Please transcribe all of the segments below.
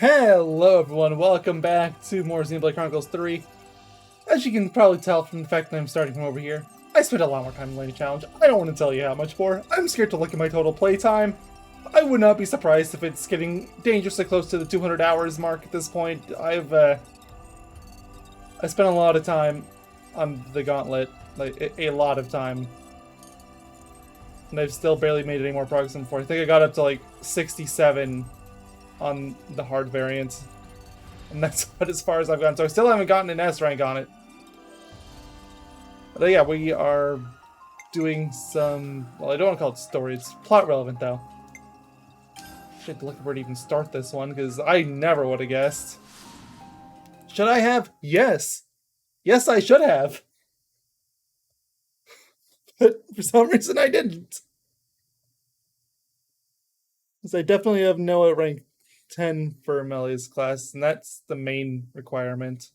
Hello everyone, welcome back to more Xenoblade Chronicles 3. As you can probably tell from the fact that I'm starting from over here, I spent a lot more time in the Lady Challenge. I don't want to tell you how much more. I'm scared to look at my total playtime. I would not be surprised if it's getting dangerously close to the 200 hours mark at this point. I spent a lot of time on the gauntlet, like a lot of time. And I've still barely made any more progress than before. I think I got up to like 67 on the hard variant. And that's about as far as I've gotten. So I still haven't gotten an S rank on it. But yeah, we are doing some... Well, I don't want to call it story. It's plot relevant, though. Should look where to even start this one, because I never would have guessed. Should I have? Yes. Yes, I should have. But for some reason, I didn't. Because I definitely have Noah rank 10 for Melia's class, and that's the main requirement.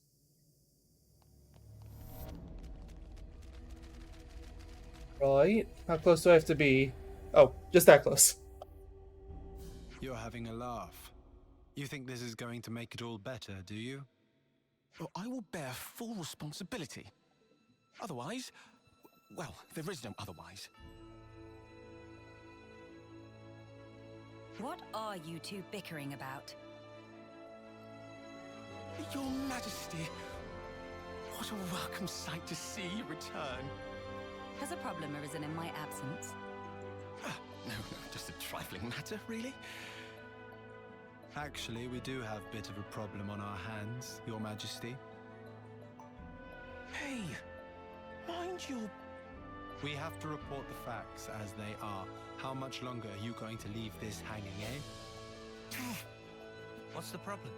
Right. How close do I have to be? Oh, just that close. You're having a laugh. You think this is going to make it all better, do you? Well, I will bear full responsibility. Otherwise, well, there is no otherwise. What are you two bickering about? Your Majesty, what a welcome sight to see you return. Has a problem arisen in my absence? No, just a trifling matter, really. Actually, we do have a bit of a problem on our hands, Your Majesty. Hey, mind your... We have to report the facts as they are. How much longer are you going to leave this hanging, eh? What's the problem?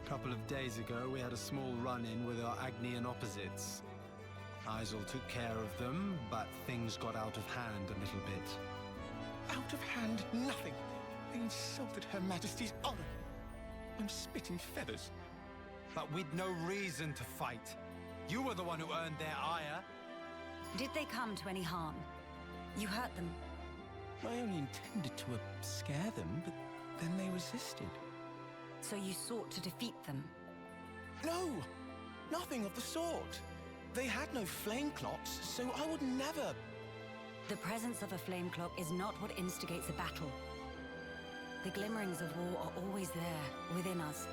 A couple of days ago, we had a small run-in with our Agnian opposites. Isel took care of them, but things got out of hand a little bit. Out of hand, nothing. They insulted Her Majesty's honor. I'm spitting feathers. But we'd no reason to fight. You were the one who earned their ire. Did they come to any harm? You hurt them? I only intended to scare them, but then they resisted. So you sought to defeat them? No, nothing of the sort. They had no flame clocks, so I would never... The presence of a flame clock is not what instigates a battle. The glimmerings of war are always there, within us.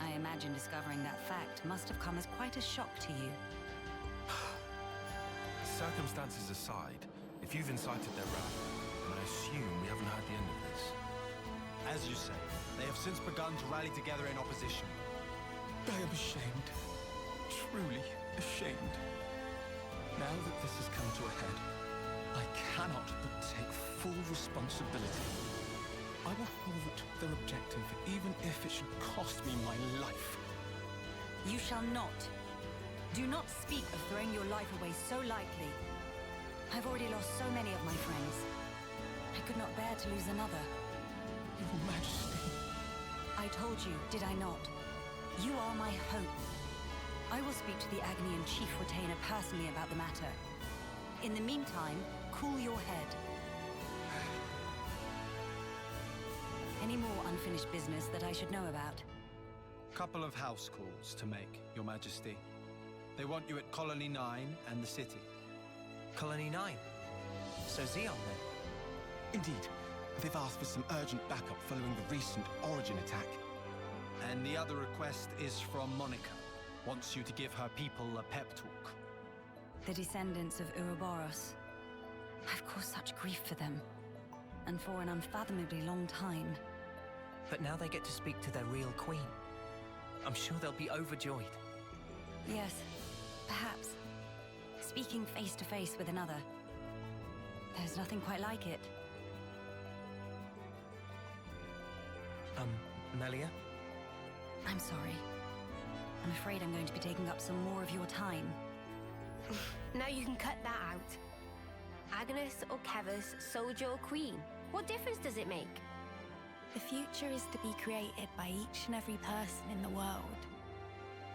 I imagine discovering that fact must have come as quite a shock to you. Circumstances aside, if you've incited their wrath, then I assume we haven't heard the end of this. As you say, they have since begun to rally together in opposition. I am ashamed. Truly ashamed. Now that this has come to a head, I cannot but take full responsibility. I will thwart their objective, even if it should cost me my life. You shall not. Do not speak of throwing your life away so lightly. I've already lost so many of my friends. I could not bear to lose another. Your Majesty. I told you, did I not? You are my hope. I will speak to the Agnian Chief Retainer personally about the matter. In the meantime, cool your head. Any more unfinished business that I should know about? Couple of house calls to make, Your Majesty. They want you at Colony 9 and the city. Colony 9? So Xeon then? Indeed. They've asked for some urgent backup following the recent Origin attack. And the other request is from Monica. Wants you to give her people a pep talk. The descendants of Ouroboros. I've caused such grief for them. And for an unfathomably long time. But now they get to speak to their real queen. I'm sure they'll be overjoyed. Yes, perhaps. Speaking face to face with another. There's nothing quite like it. Melia? I'm sorry. I'm afraid I'm going to be taking up some more of your time. Now you can cut that out. Agnes or Kevas, soldier or queen? What difference does it make? The future is to be created by each and every person in the world.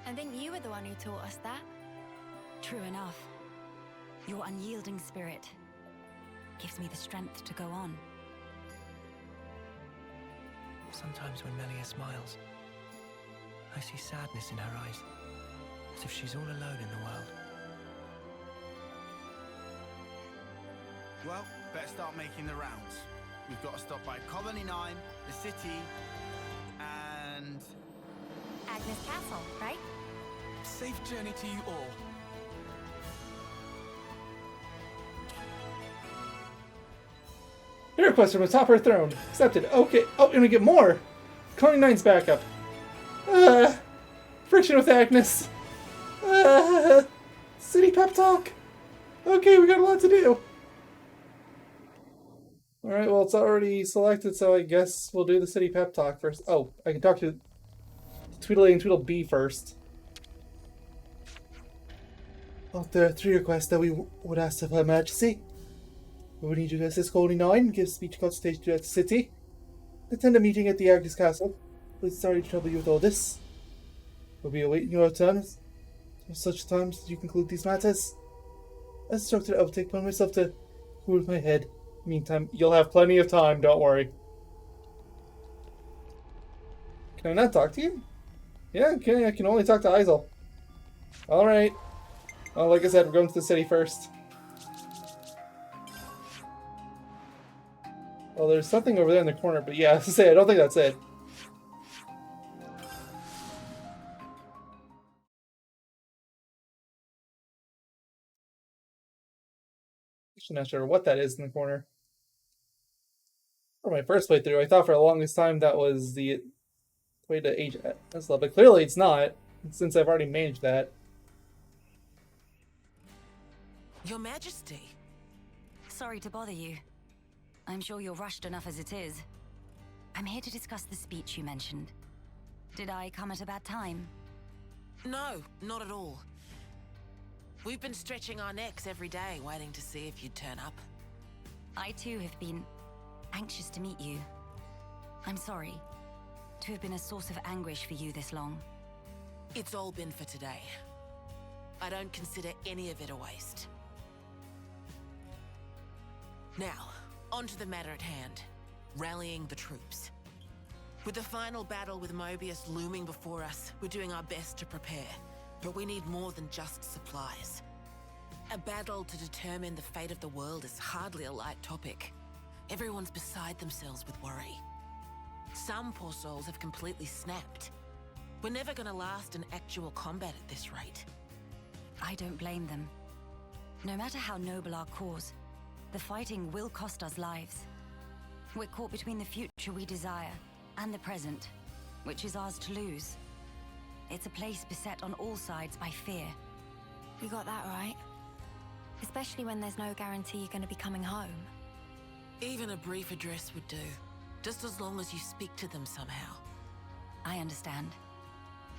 I think you were the one who taught us that. True enough. Your unyielding spirit gives me the strength to go on. Sometimes when Melia smiles, I see sadness in her eyes, as if she's all alone in the world. Well, better start making the rounds. We've got to stop by Colony 9, the city, and... Agnes Castle, right? Safe journey to you all. Your request from atop her throne. Accepted. Okay. Oh, and we get more. Colony 9's backup. Friction with Agnes. City pep talk. Okay, we got a lot to do. Alright, well, it's already selected, so I guess we'll do the city pep talk first. Oh, I can talk to Tweedledee and Tweedledee first. Well, there are 3 requests that we would ask of Her Majesty. We would need you to assist Colony 9, give speech consultation throughout the city, attend a meeting at the Agnes Castle. We're sorry to trouble you with all this. We'll be awaiting your returns. At such times as you conclude these matters. As instructed, I will take upon myself to cool my head. Meantime, you'll have plenty of time, don't worry. Can I not talk to you? Yeah, okay, I can only talk to Isel. Alright. Well, like I said, we're going to the city first. Well, there's something over there in the corner, but yeah, I don't think that's it. Actually, not sure what that is in the corner. For my first playthrough, I thought for the longest time that was the way to age this level, but clearly it's not, since I've already managed that. Your Majesty. Sorry to bother you. I'm sure you're rushed enough as it is. I'm here to discuss the speech you mentioned. Did I come at a bad time? No, not at all. We've been stretching our necks every day, waiting to see if you'd turn up. I too have been anxious to meet you. I'm sorry to have been a source of anguish for you this long. It's all been for today. I don't consider any of it a waste. Now, on to the matter at hand. Rallying the troops. With the final battle with Mobius looming before us, we're doing our best to prepare. But we need more than just supplies. A battle to determine the fate of the world is hardly a light topic. Everyone's beside themselves with worry. Some poor souls have completely snapped. We're never gonna last in actual combat at this rate. I don't blame them. No matter how noble our cause, the fighting will cost us lives. We're caught between the future we desire and the present, which is ours to lose. It's a place beset on all sides by fear. You got that right. Especially when there's no guarantee you're going to be coming home. Even a brief address would do, just as long as you speak to them somehow. I understand.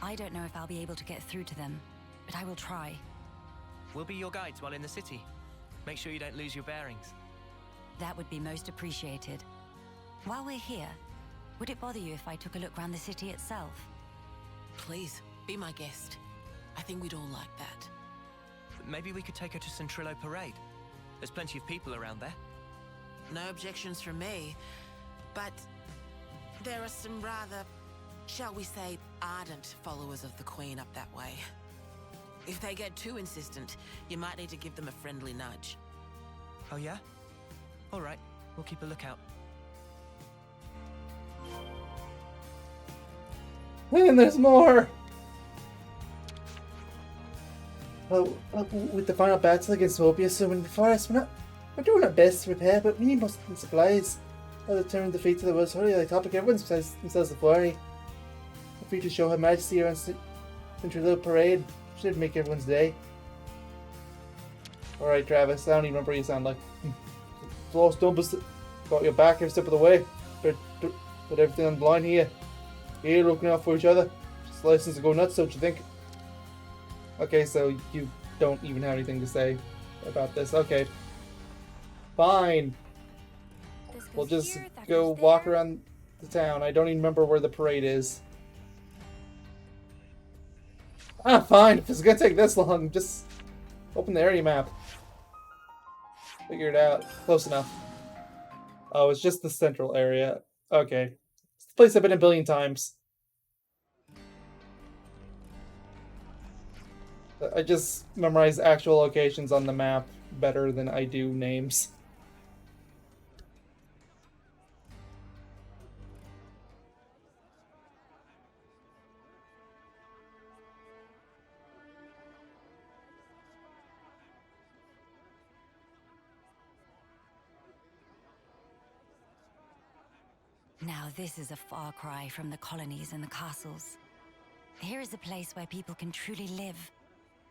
I don't know if I'll be able to get through to them, but I will try. We'll be your guides while in the city. Make sure you don't lose your bearings. That would be most appreciated. While we're here, would it bother you if I took a look around the city itself? Please, be my guest. I think we'd all like that. Maybe we could take her to Centrillo Parade. There's plenty of people around there. No objections from me, but there are some rather, shall we say, ardent followers of the Queen up that way. If they get too insistent, you might need to give them a friendly nudge. Oh yeah? All right, we'll keep a lookout. And there's more! With the final battle against Mobius looming before us, we're doing our best to prepare, but we need more supplies. I'll determine the fate of the world's holy topic. Everyone's besides themselves of worry. If we to show Her Majesty around Centrillo Parade, should make everyone's day. Alright, Travis, I don't even remember what you sound like. Lost Dumbus got your back every step of the way. Put everything on the line here. Here, looking out for each other. Just license to go nuts, don't you think? Okay, so you don't even have anything to say about this. Okay. Fine. We'll just go walk around the town. I don't even remember where the parade is. Ah, fine. If it's gonna take this long, just open the area map. Figure it out. Close enough. Oh, it's just the central area. Okay. place I've been a billion times. I just memorize actual locations on the map better than I do names. Now this is a far cry from the colonies and the castles. Here is a place where people can truly live,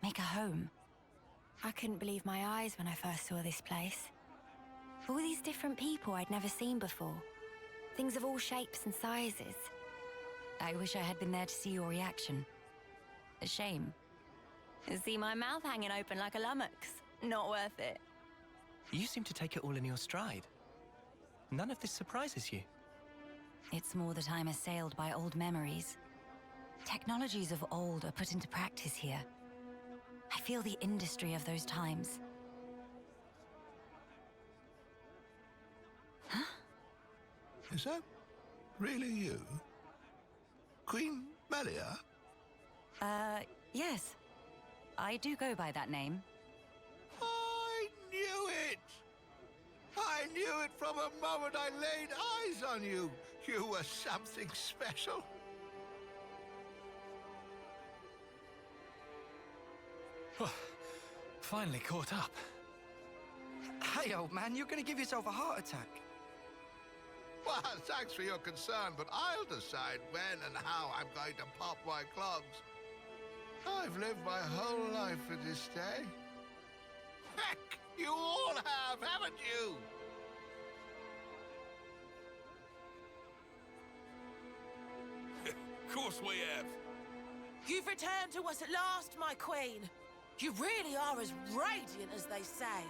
make a home. I couldn't believe my eyes when I first saw this place. All these different people I'd never seen before. Things of all shapes and sizes. I wish I had been there to see your reaction. A shame. See my mouth hanging open like a lummox. Not worth it. You seem to take it all in your stride. None of this surprises you. It's more that I'm assailed by old memories. Technologies of old are put into practice here. I feel the industry of those times. Huh? Is that really you? Queen Melia? Yes. I do go by that name. I knew it! I knew it from the moment I laid eyes on you! You were something special. Finally caught up. Hey, old man, you're gonna give yourself a heart attack. Well, thanks for your concern, but I'll decide when and how I'm going to pop my clogs. I've lived my whole life for this day. Heck, you all have, haven't you? Of course we have. You've returned to us at last, my queen. You really are as radiant as they say.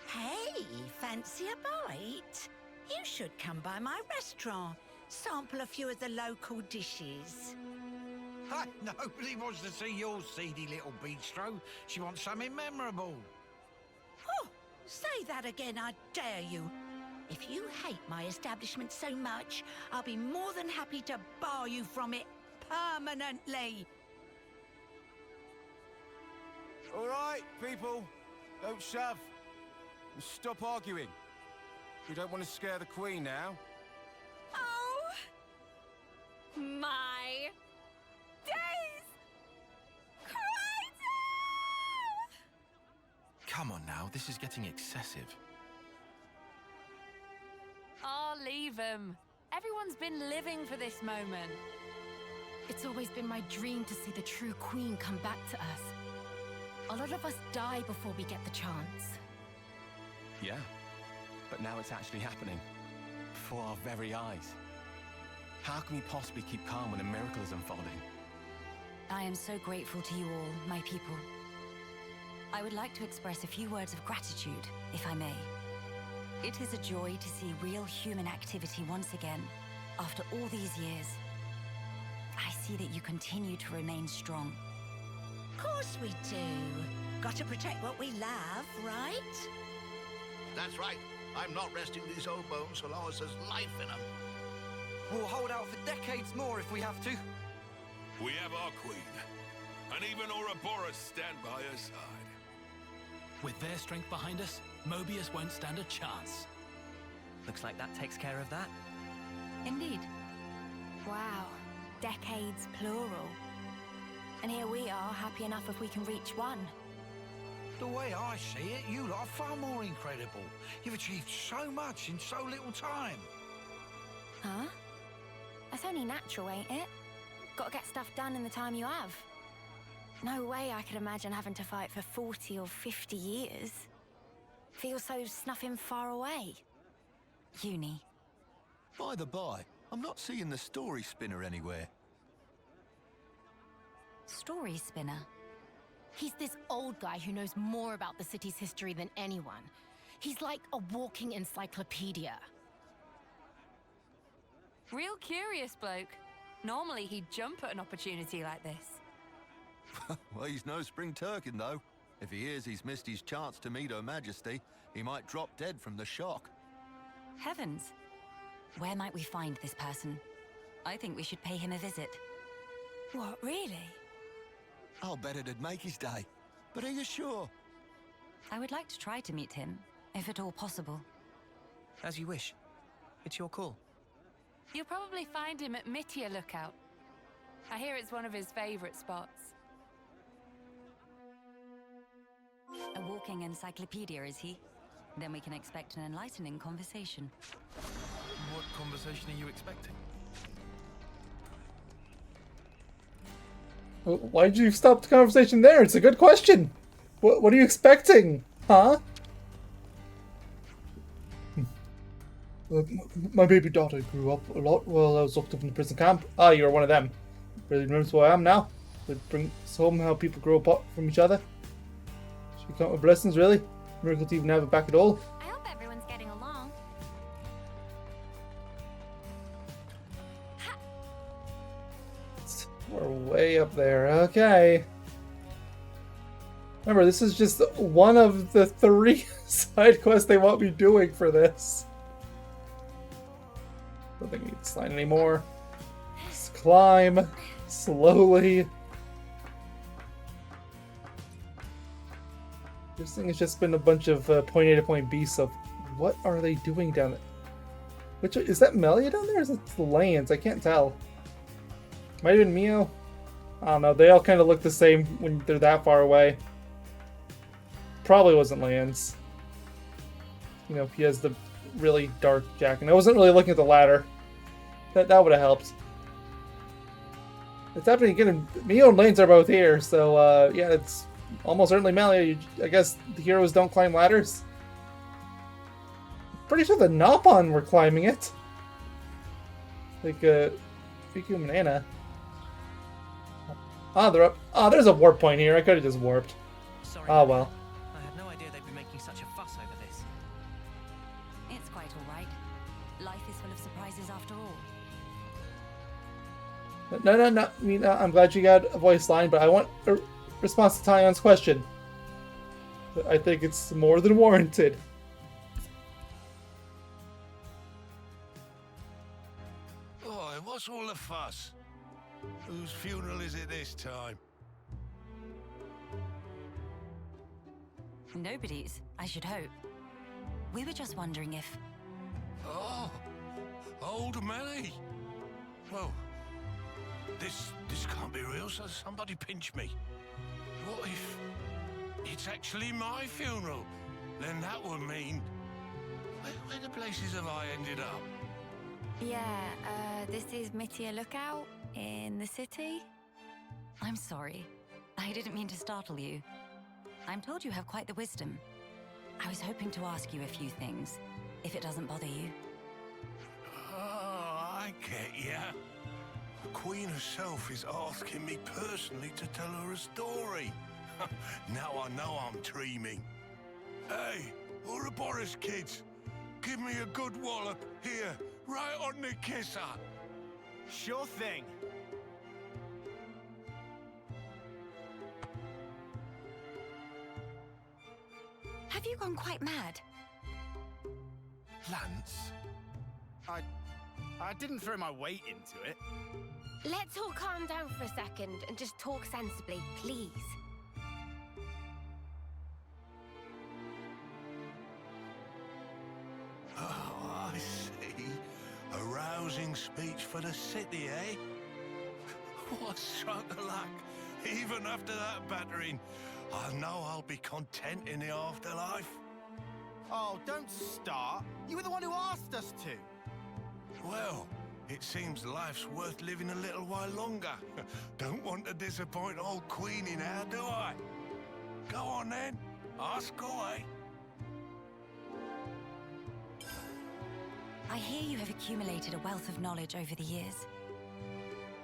Hey, fancy a bite? You should come by my restaurant. Sample a few of the local dishes. Nobody wants to see your seedy little bistro. She wants something memorable. Oh, say that again, I dare you. If you hate my establishment so much, I'll be more than happy to bar you from it permanently. All right, people. Don't shove. And stop arguing. We don't want to scare the Queen now. Oh! My days! Crazy! Come on now, this is getting excessive. Oh, leave him. Everyone's been living for this moment. It's always been my dream to see the true Queen come back to us. A lot of us die before we get the chance. Yeah, but now it's actually happening. Before our very eyes. How can we possibly keep calm when a miracle is unfolding? I am so grateful to you all, my people. I would like to express a few words of gratitude, if I may. It is a joy to see real human activity once again, after all these years. I see that you continue to remain strong. Of course we do. Got to protect what we love, right? That's right. I'm not resting these old bones so long as there's life in them. We'll hold out for decades more if we have to. We have our queen, and even Ouroboros stand by her side. With their strength behind us, Mobius won't stand a chance. Looks like that takes care of that. Indeed. Wow. Decades plural. And here we are, happy enough if we can reach one. The way I see it, you lot are far more incredible. You've achieved so much in so little time. Huh? That's only natural, ain't it? Gotta get stuff done in the time you have. No way I could imagine having to fight for 40 or 50 years. Feels so snuffing far away. Uni. By the by, I'm not seeing the story spinner anywhere. Story spinner? He's this old guy who knows more about the city's history than anyone. He's like a walking encyclopedia. Real curious bloke. Normally he'd jump at an opportunity like this. Well, he's no spring turkin, though. If he hears he's missed his chance to meet Her Majesty, he might drop dead from the shock. Heavens. Where might we find this person? I think we should pay him a visit. What, really? I'll bet it'd make his day. But are you sure? I would like to try to meet him, if at all possible. As you wish. It's your call. You'll probably find him at Mittia Lookout. I hear it's one of his favorite spots. A walking encyclopedia, is he? Then we can expect an enlightening conversation. What conversation are you expecting? Why'd you stop the conversation there? It's a good question. What are you expecting? Huh? My baby daughter grew up a lot while I was locked up in the prison camp. Ah, you're one of them. Really remembers who I am now. It brings home how people grow apart from each other. She count with blessings, really. Miracle to even have it back at all. I hope everyone's getting along. We're way up there. Okay. Remember, this is just one of the 3 side quests they want me doing for this. Don't think we need to slide anymore. Just climb slowly. This thing has just been a bunch of point A to point B stuff. What are they doing down there? Which is that Melia down there? Or is it the Lanz? I can't tell. Might have been Mio. I don't know. They all kind of look the same when they're that far away. Probably wasn't Lanz. You know, he has the really dark jacket. I wasn't really looking at the ladder. That would have helped. It's happening again. Mio and Lanz are both here, so yeah, it's almost certainly Melia. I guess the heroes don't climb ladders. Pretty sure the Nopon were climbing it. Like Riku and Anna. Ah, they're up. Ah, there's a warp point here. I could have just warped. Sorry. Ah, well. I had no idea they'd be making such a fuss over this. It's quite all right. Life is full of surprises after all. No. I mean, I'm glad you got a voice line, but I want a response to Tyon's question. I think it's more than warranted. Oh, what's all the fuss? Whose funeral is it this time? Nobody's, I should hope. We were just wondering if... Oh, old Melly. Well, this can't be real, so somebody pinch me. What if it's actually my funeral? Then that would mean... Where the places have I ended up? Yeah, this is Mittia Lookout in the city. I'm sorry. I didn't mean to startle you. I'm told you have quite the wisdom. I was hoping to ask you a few things, if it doesn't bother you. Oh, I get ya. The Queen herself is asking me personally to tell her a story. Now I know I'm dreaming. Hey, Ouroboros kids, give me a good wallop here, right on the kisser. Sure thing. Have you gone quite mad? Lance? I didn't throw my weight into it. Let's all calm down for a second and just talk sensibly, please. Oh, I see. A rousing speech for the city, eh? What stroke of luck. Even after that battering, I know I'll be content in the afterlife. Oh, don't start. You were the one who asked us to. Well, it seems life's worth living a little while longer. Don't want to disappoint old Queenie now, do I? Go on then, ask away. I hear you have accumulated a wealth of knowledge over the years.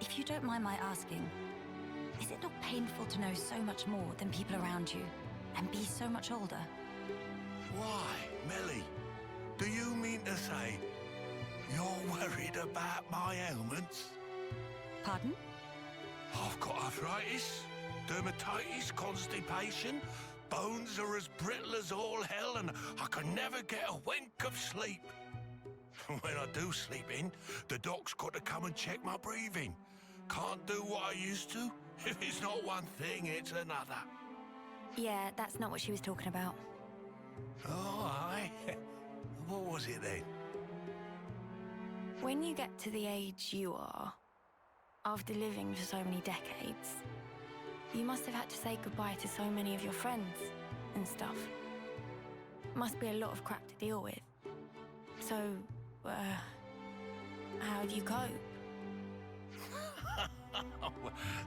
If you don't mind my asking, is it not painful to know so much more than people around you and be so much older? Why, Melly? Do you mean to say you're worried about my ailments? Pardon? I've got arthritis, dermatitis, constipation, bones are as brittle as all hell, and I can never get a wink of sleep. When I do sleep in, the doc's got to come and check my breathing. Can't do what I used to. If it's not one thing, it's another. Yeah, that's not what she was talking about. Oh, aye. What was it then? When you get to the age you are, after living for so many decades, you must have had to say goodbye to so many of your friends and stuff. Must be a lot of crap to deal with. So, how do you cope?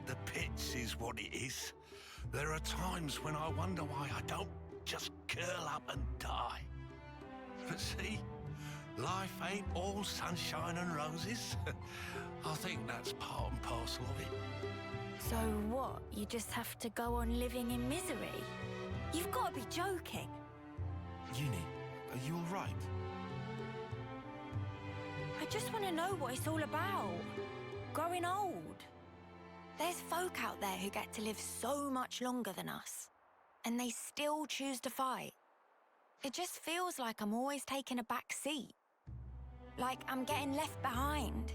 The pits is what it is. There are times when I wonder why I don't just curl up and die. But see, life ain't all sunshine and roses. I think that's part and parcel of it. So what? You just have to go on living in misery? You've got to be joking. Uni, are you all right? I just want to know what it's all about. Growing old. There's folk out there who get to live so much longer than us, and they still choose to fight. It just feels like I'm always taking a back seat. Like I'm getting left behind.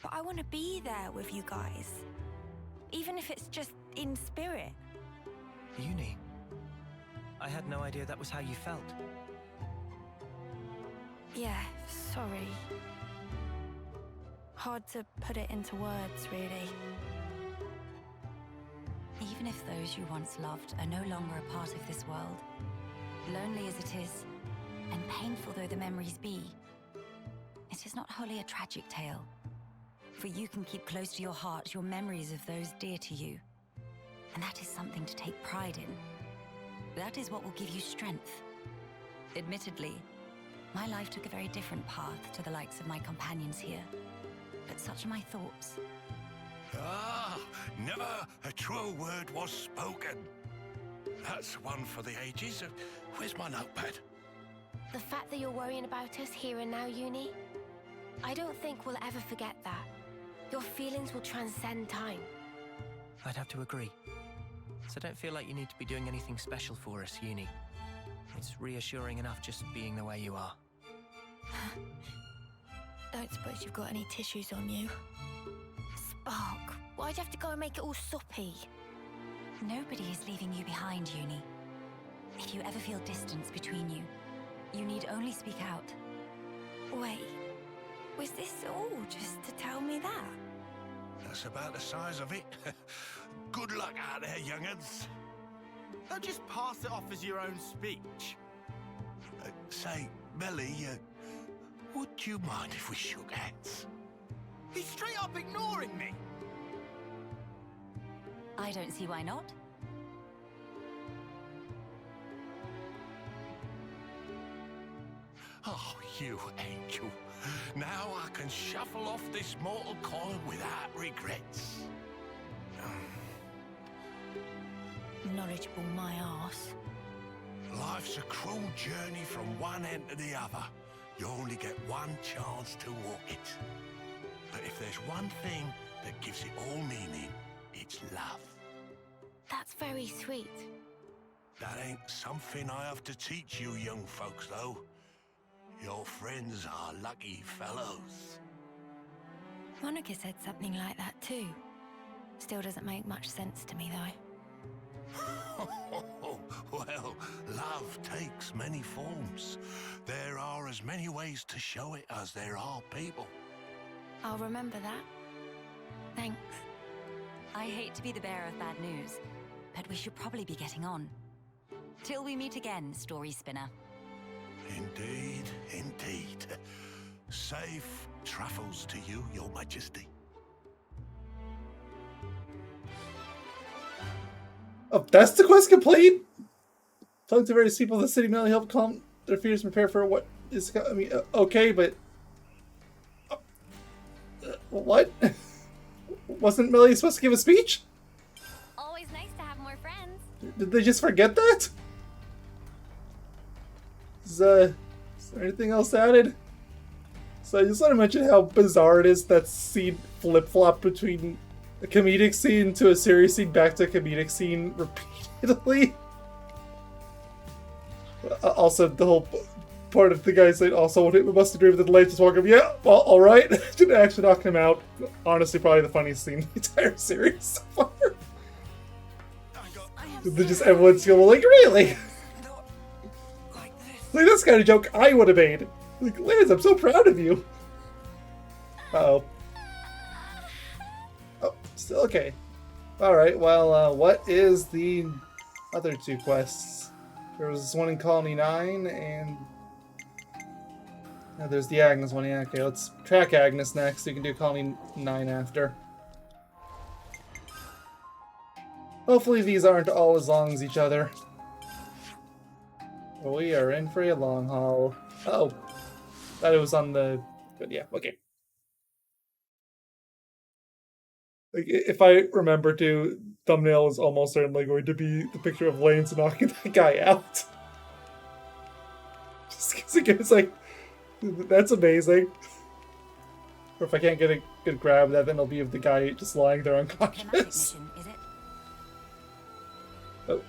But I want to be there with you guys. Even if it's just in spirit. Uni, I had no idea that was how you felt. Yeah, sorry. Hard to put it into words, really. Even if those you once loved are no longer a part of this world, lonely as it is, and painful though the memories be, it is not wholly a tragic tale. For you can keep close to your heart your memories of those dear to you. And that is something to take pride in. That is what will give you strength. Admittedly, my life took a very different path to the likes of my companions here. But such are my thoughts. Ah, never a truer word was spoken. That's one for the ages. Where's my notepad? The fact that you're worrying about us here and now, Uni, I don't think we'll ever forget that. Your feelings will transcend time. I'd have to agree. So don't feel like you need to be doing anything special for us, Uni. It's reassuring enough just being the way you are. Don't suppose you've got any tissues on you? Spark, why'd you have to go and make it all soppy? Nobody is leaving you behind, Uni. If you ever feel distance between you, you need only speak out. Wait, was this all just to tell me that? That's about the size of it. Good luck out there, young'uns. Don't just pass it off as your own speech. Say, Melly, would you mind if we shook hands? He's straight up ignoring me. I don't see why not. Oh, you angel. Now I can shuffle off this mortal coil without regrets. Knowledgeable my arse. Life's a cruel journey from one end to the other. You only get one chance to walk it. But if there's one thing that gives it all meaning, it's love. That's very sweet. That ain't something I have to teach you young folks, though. Your friends are lucky fellows. Monica said something like that too. Still doesn't make much sense to me, though. Well, love takes many forms. There are as many ways to show it as there are people. I'll remember that. Thanks. I hate to be the bearer of bad news, but we should probably be getting on. Till we meet again, story spinner. Indeed, indeed. Safe travels to you, Your Majesty. Oh, that's the quest complete? Talk to various people in the city mainly help calm their fears and prepare for what is... I mean, okay, but... what? Wasn't Melly supposed to give a speech? Always nice to have more friends. Did they just forget that? Is there anything else added? So I just want to mention how bizarre it is that scene flip-flop between a comedic scene to a serious scene back to a comedic scene repeatedly. Also, the whole part of the guy saying, also, we must agree with the delay, just walking, yeah, well, alright. Didn't actually knock him out. Honestly, probably the funniest scene in the entire series so far. Just everyone's going like, really? Like, that's the kind of joke I would have made. Like, Lanz, I'm so proud of you. Uh-oh. Oh, still okay. Alright, well, what is the other two quests? There was one in Colony 9, and... yeah, there's the Agnes one. Yeah, okay, let's track Agnes next, so you can do Colony 9 after. Hopefully these aren't all as long as each other. We are in for a long haul. Oh. Thought it was on the... but yeah, okay. Like, if I remember to, thumbnail is almost certainly going to be the picture of Lanz knocking that guy out. Just because again, it's like, that's amazing. Or if I can't get a good grab of that, then it'll be of the guy just lying there unconscious. Oh.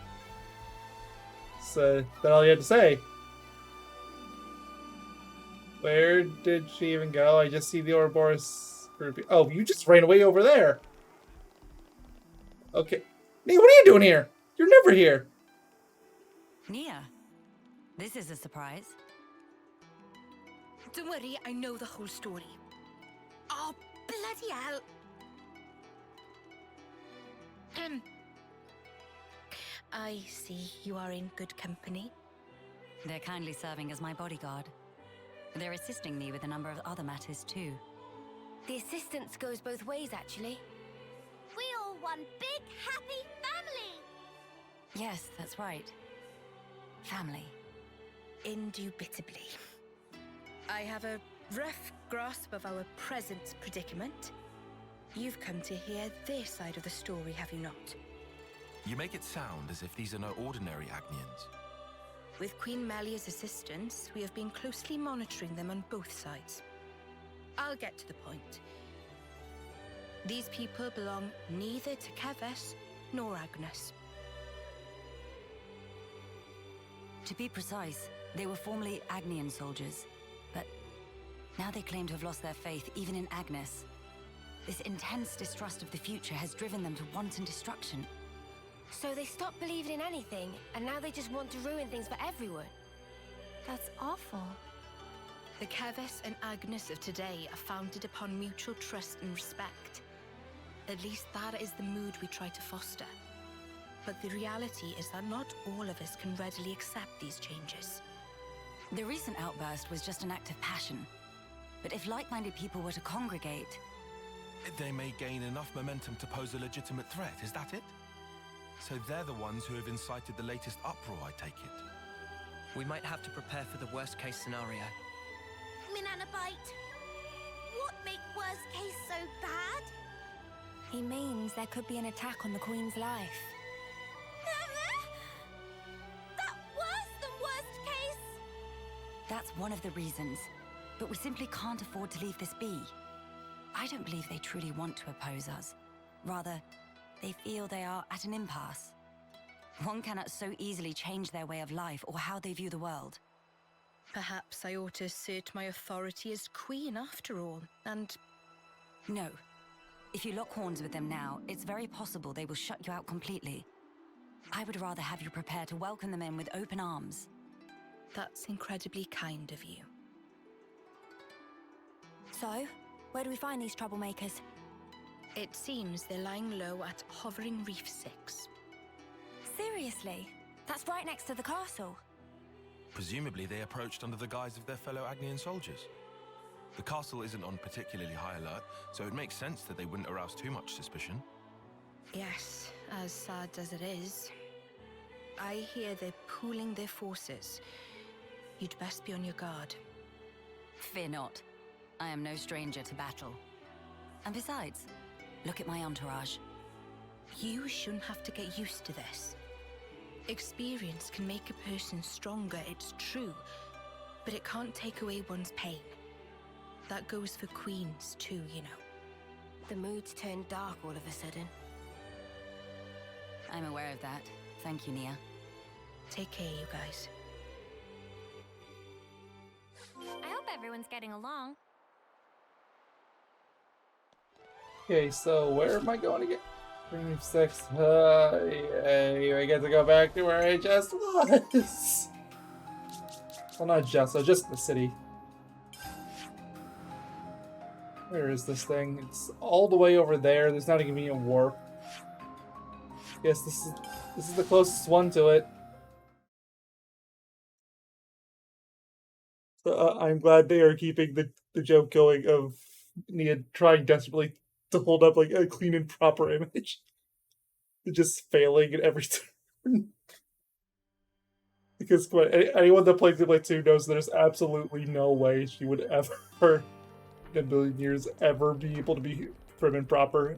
So, that all you had to say? Where did she even go? I just see the Ouroboros group. Oh, you just ran away over there. Okay. Nia, what are you doing here? You're never here. Nia, this is a surprise. Don't worry, I know the whole story. Oh, bloody hell. I see you are in good company. They're kindly serving as my bodyguard. They're assisting me with a number of other matters too. The assistance goes both ways, actually. We all one big, happy family! Yes, that's right. Family. Indubitably. I have a rough grasp of our present predicament. You've come to hear their side of the story, have you not? You make it sound as if these are no ordinary Agnians. With Queen Melia's assistance, we have been closely monitoring them on both sides. I'll get to the point. These people belong neither to Keves nor Agnes. To be precise, they were formerly Agnian soldiers, but now they claim to have lost their faith even in Agnes. This intense distrust of the future has driven them to wanton destruction. So they stopped believing in anything, and now they just want to ruin things for everyone. That's awful. The Keves and Agnes of today are founded upon mutual trust and respect. At least that is the mood we try to foster. But the reality is that not all of us can readily accept these changes. The recent outburst was just an act of passion. But if like-minded people were to congregate... They may gain enough momentum to pose a legitimate threat, is that it? So they're the ones who have incited the latest uproar, I take it. We might have to prepare for the worst-case scenario. Minanabite, what make worst case so bad? He means there could be an attack on the Queen's life. That worse than worst case? That's one of the reasons. But we simply can't afford to leave this be. I don't believe they truly want to oppose us. Rather, they feel they are at an impasse. One cannot so easily change their way of life or how they view the world. Perhaps I ought to assert my authority as queen after all, and... No. If you lock horns with them now, it's very possible they will shut you out completely. I would rather have you prepare to welcome them in with open arms. That's incredibly kind of you. So, where do we find these troublemakers? It seems they're lying low at Hovering Reef 6. Seriously? That's right next to the castle. Presumably they approached under the guise of their fellow Agnian soldiers. The castle isn't on particularly high alert, so it makes sense that they wouldn't arouse too much suspicion. Yes, as sad as it is. I hear they're pooling their forces. You'd best be on your guard. Fear not. I am no stranger to battle. And besides, look at my entourage. You shouldn't have to get used to this. Experience can make a person stronger, it's true, but it can't take away one's pain. That goes for queens too, you know. The mood's turned dark all of a sudden. I'm aware of that. Thank you, Nia. Take care, you guys. everyone's getting along. Okay, so where am I going again? 36. I get to go back to where I just was. Well, not just, so just the city. Where is this thing? It's all the way over there. There's not a convenient warp. Yes, this is the closest one to it. So, I'm glad they are keeping the joke going of Nia trying desperately to hold up like a clean and proper image. Just failing at every turn. Because come on, anyone that plays Xenoblade 2 knows there's absolutely no way she would ever, in a billion years, ever be able to be prim and proper.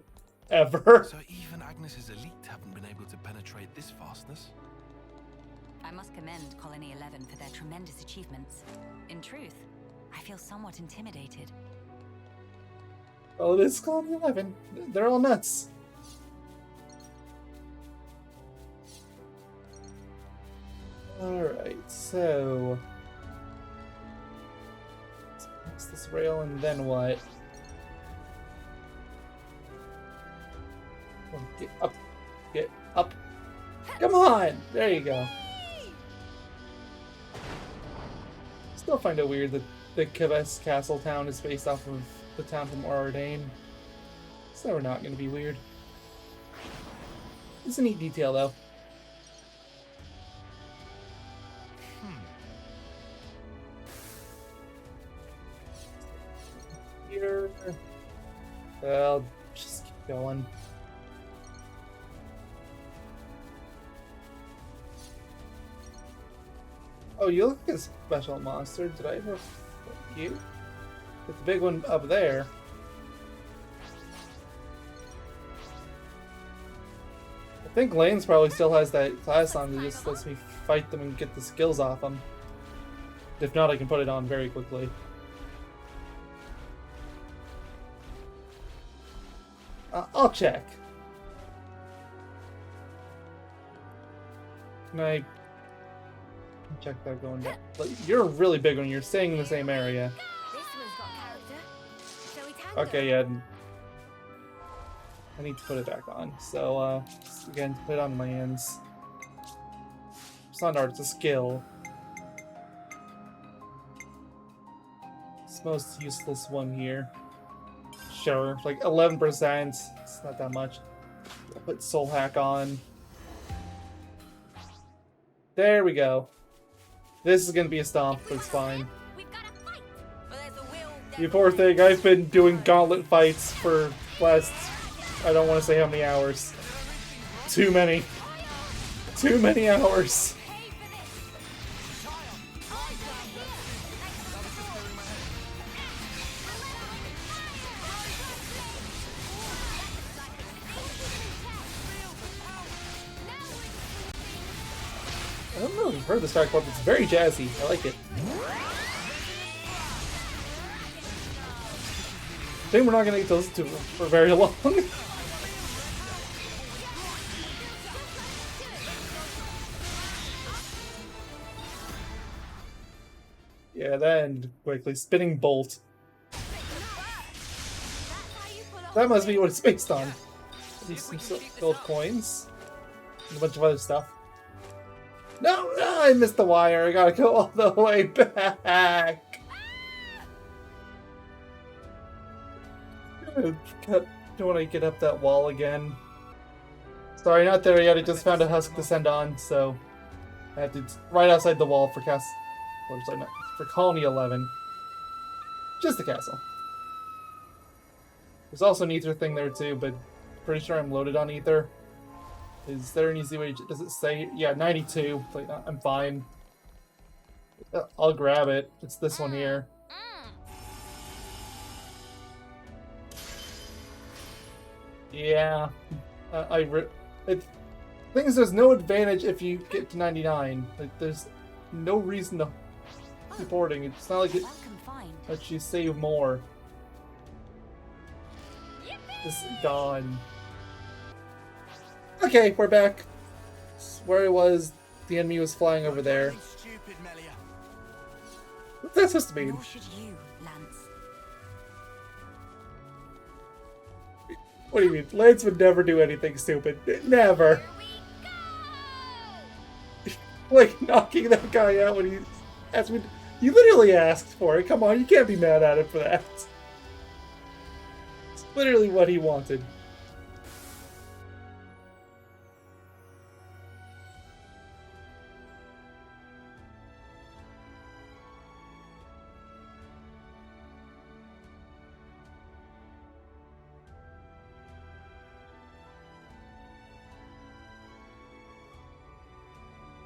Ever. So even Agnes's elite haven't been able to penetrate this fastness? I must commend Colony 11 for their tremendous achievements. In truth, I feel somewhat intimidated. Well, it is Colony 11. They're all nuts. Alright, so... let's this rail and then what? Oh, get up. Get up. Come on! There you go. Still find it weird that the Kibes Castle town is based off of the town from Ordain. It's never not going to be weird. It's a neat detail, though. Here. Well, just keep going. Oh, you look like a special monster. Did I ever fuck you? It's the big one up there. I think Lanz probably still has that class on that just lets me fight them and get the skills off them. If not, I can put it on very quickly. I'll check. Can I check that going down? But you're really big when you're staying in the same area. Okay, yeah. I need to put it back on. So, again, put it on Lanz. It's not art, it's a skill. It's the most useless one here. Sure, like 11%. It's not that much. I'll put Soul Hack on. There we go. This is gonna be a stomp, but it's fine. You poor thing, I've been doing gauntlet fights for last, I don't want to say how many hours. Too many. Too many hours. I don't know if you've heard this track, but it's very jazzy. I like it. I think we're not going to get to listen to it for very long. Yeah, then quickly. Spinning Bolt. That must be what it's based on. These some gold coins. And a bunch of other stuff. No, no, I missed the wire. I gotta go all the way back. Don't want to get up that wall again. Sorry, not there yet. I just found a husk to send on, so I have to right outside the wall for for Colony 11. Just the castle. There's also an ether thing there too, but pretty sure I'm loaded on ether. Is there an easy way? Does it say? Yeah, 92. Like, I'm fine. I'll grab it. It's this one here. Yeah. Thing is, there's no advantage if you get to 99. Like, there's no reason to keep hoarding. It's not like it lets you save more. It's gone. Okay, we're back. Where I was, the enemy was flying over there. What's that supposed to mean? Nor should you, Lanz. What do you mean? Lance would never do anything stupid. Never. Like, knocking that guy out when he asked me. You literally asked for it. Come on, you can't be mad at him for that. It's literally what he wanted.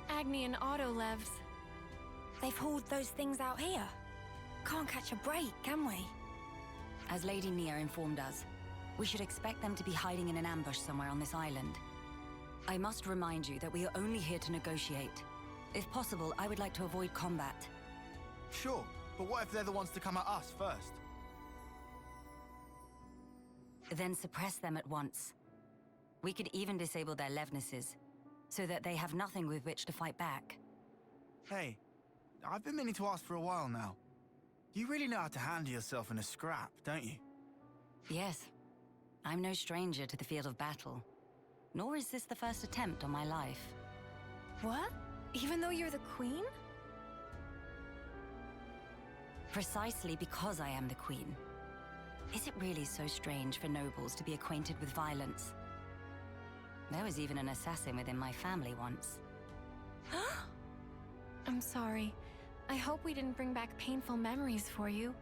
Agni and Autolevs. They've hauled those things out here. Can't catch a break, can we? As Lady Nia informed us, we should expect them to be hiding in an ambush somewhere on this island. I must remind you that we are only here to negotiate. If possible, I would like to avoid combat. Sure, but what if they're the ones to come at us first? Then suppress them at once. We could even disable their levnesses, so that they have nothing with which to fight back. Hey, I've been meaning to ask for a while now. You really know how to handle yourself in a scrap, don't you? Yes. I'm no stranger to the field of battle. Nor is this the first attempt on my life. What? Even though you're the queen? Precisely because I am the queen. Is it really so strange for nobles to be acquainted with violence? There was even an assassin within my family once. I'm sorry. I hope we didn't bring back painful memories for you.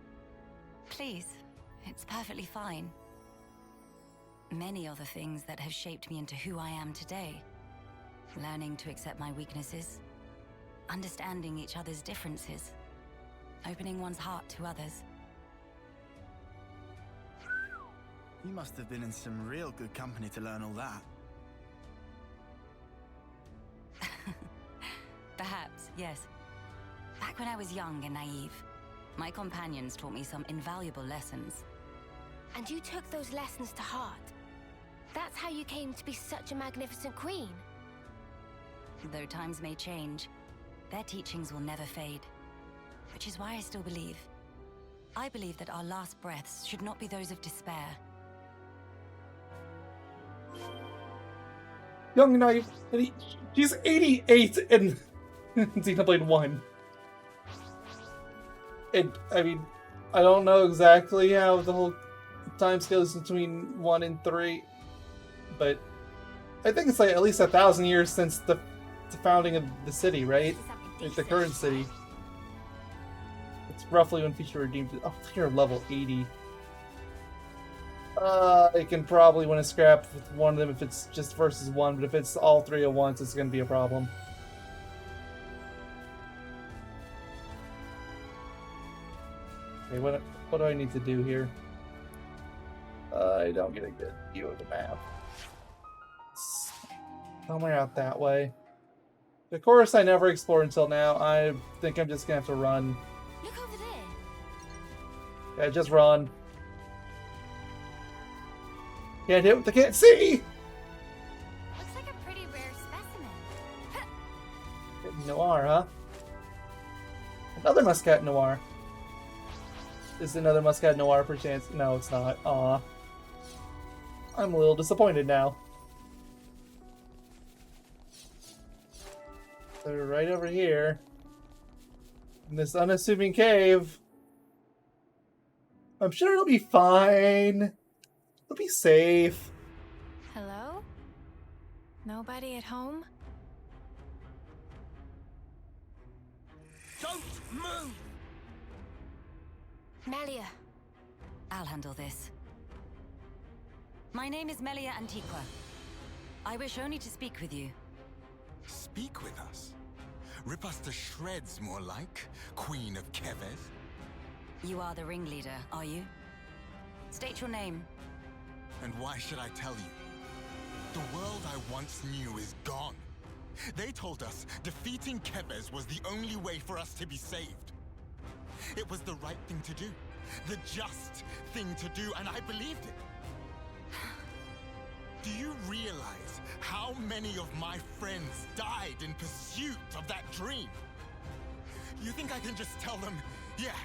Please, it's perfectly fine. Many are the things that have shaped me into who I am today. Learning to accept my weaknesses, understanding each other's differences, opening one's heart to others. You must have been in some real good company to learn all that. Perhaps, yes. Back when I was young and naive, my companions taught me some invaluable lessons. And you took those lessons to heart. That's how you came to be such a magnificent queen. Though times may change, their teachings will never fade. Which is why I still believe. I believe that our last breaths should not be those of despair. Young Knife, and she's 88 in Xenoblade 1. And, I mean, I don't know exactly how the whole time scale is between 1 and 3, but I think it's like at least 1,000 years since the founding of the city, right? Like the current city. It's roughly when feature redeemed. Oh, you're level 80. I can probably win a scrap with one of them if it's just versus one, but if it's all three at once, it's going to be a problem. Okay, what do I need to do here? I don't get a good view of the map. Somewhere out that way. The course I never explored until now. I think I'm just going to have to run. Look over there. Yeah, just run. Can't hit what they can't see! Looks like a pretty rare specimen. Noir, huh? Another Muscat Noir. Is another Muscat Noir per chance? No, it's not. Aw. I'm a little disappointed now. So we're right over here. In this unassuming cave. I'm sure it'll be fine. It'll be safe. Hello? Nobody at home? Don't move! Melia. I'll handle this. My name is Melia Antiqua. I wish only to speak with you. Speak with us? Rip us to shreds, more like, Queen of Keves? You are the ringleader, are you? State your name. And why should I tell you? The world I once knew is gone. They told us defeating Keves was the only way for us to be saved. It was the right thing to do, the just thing to do, and I believed it. Do you realize how many of my friends died in pursuit of that dream? You think I can just tell them, Yeah.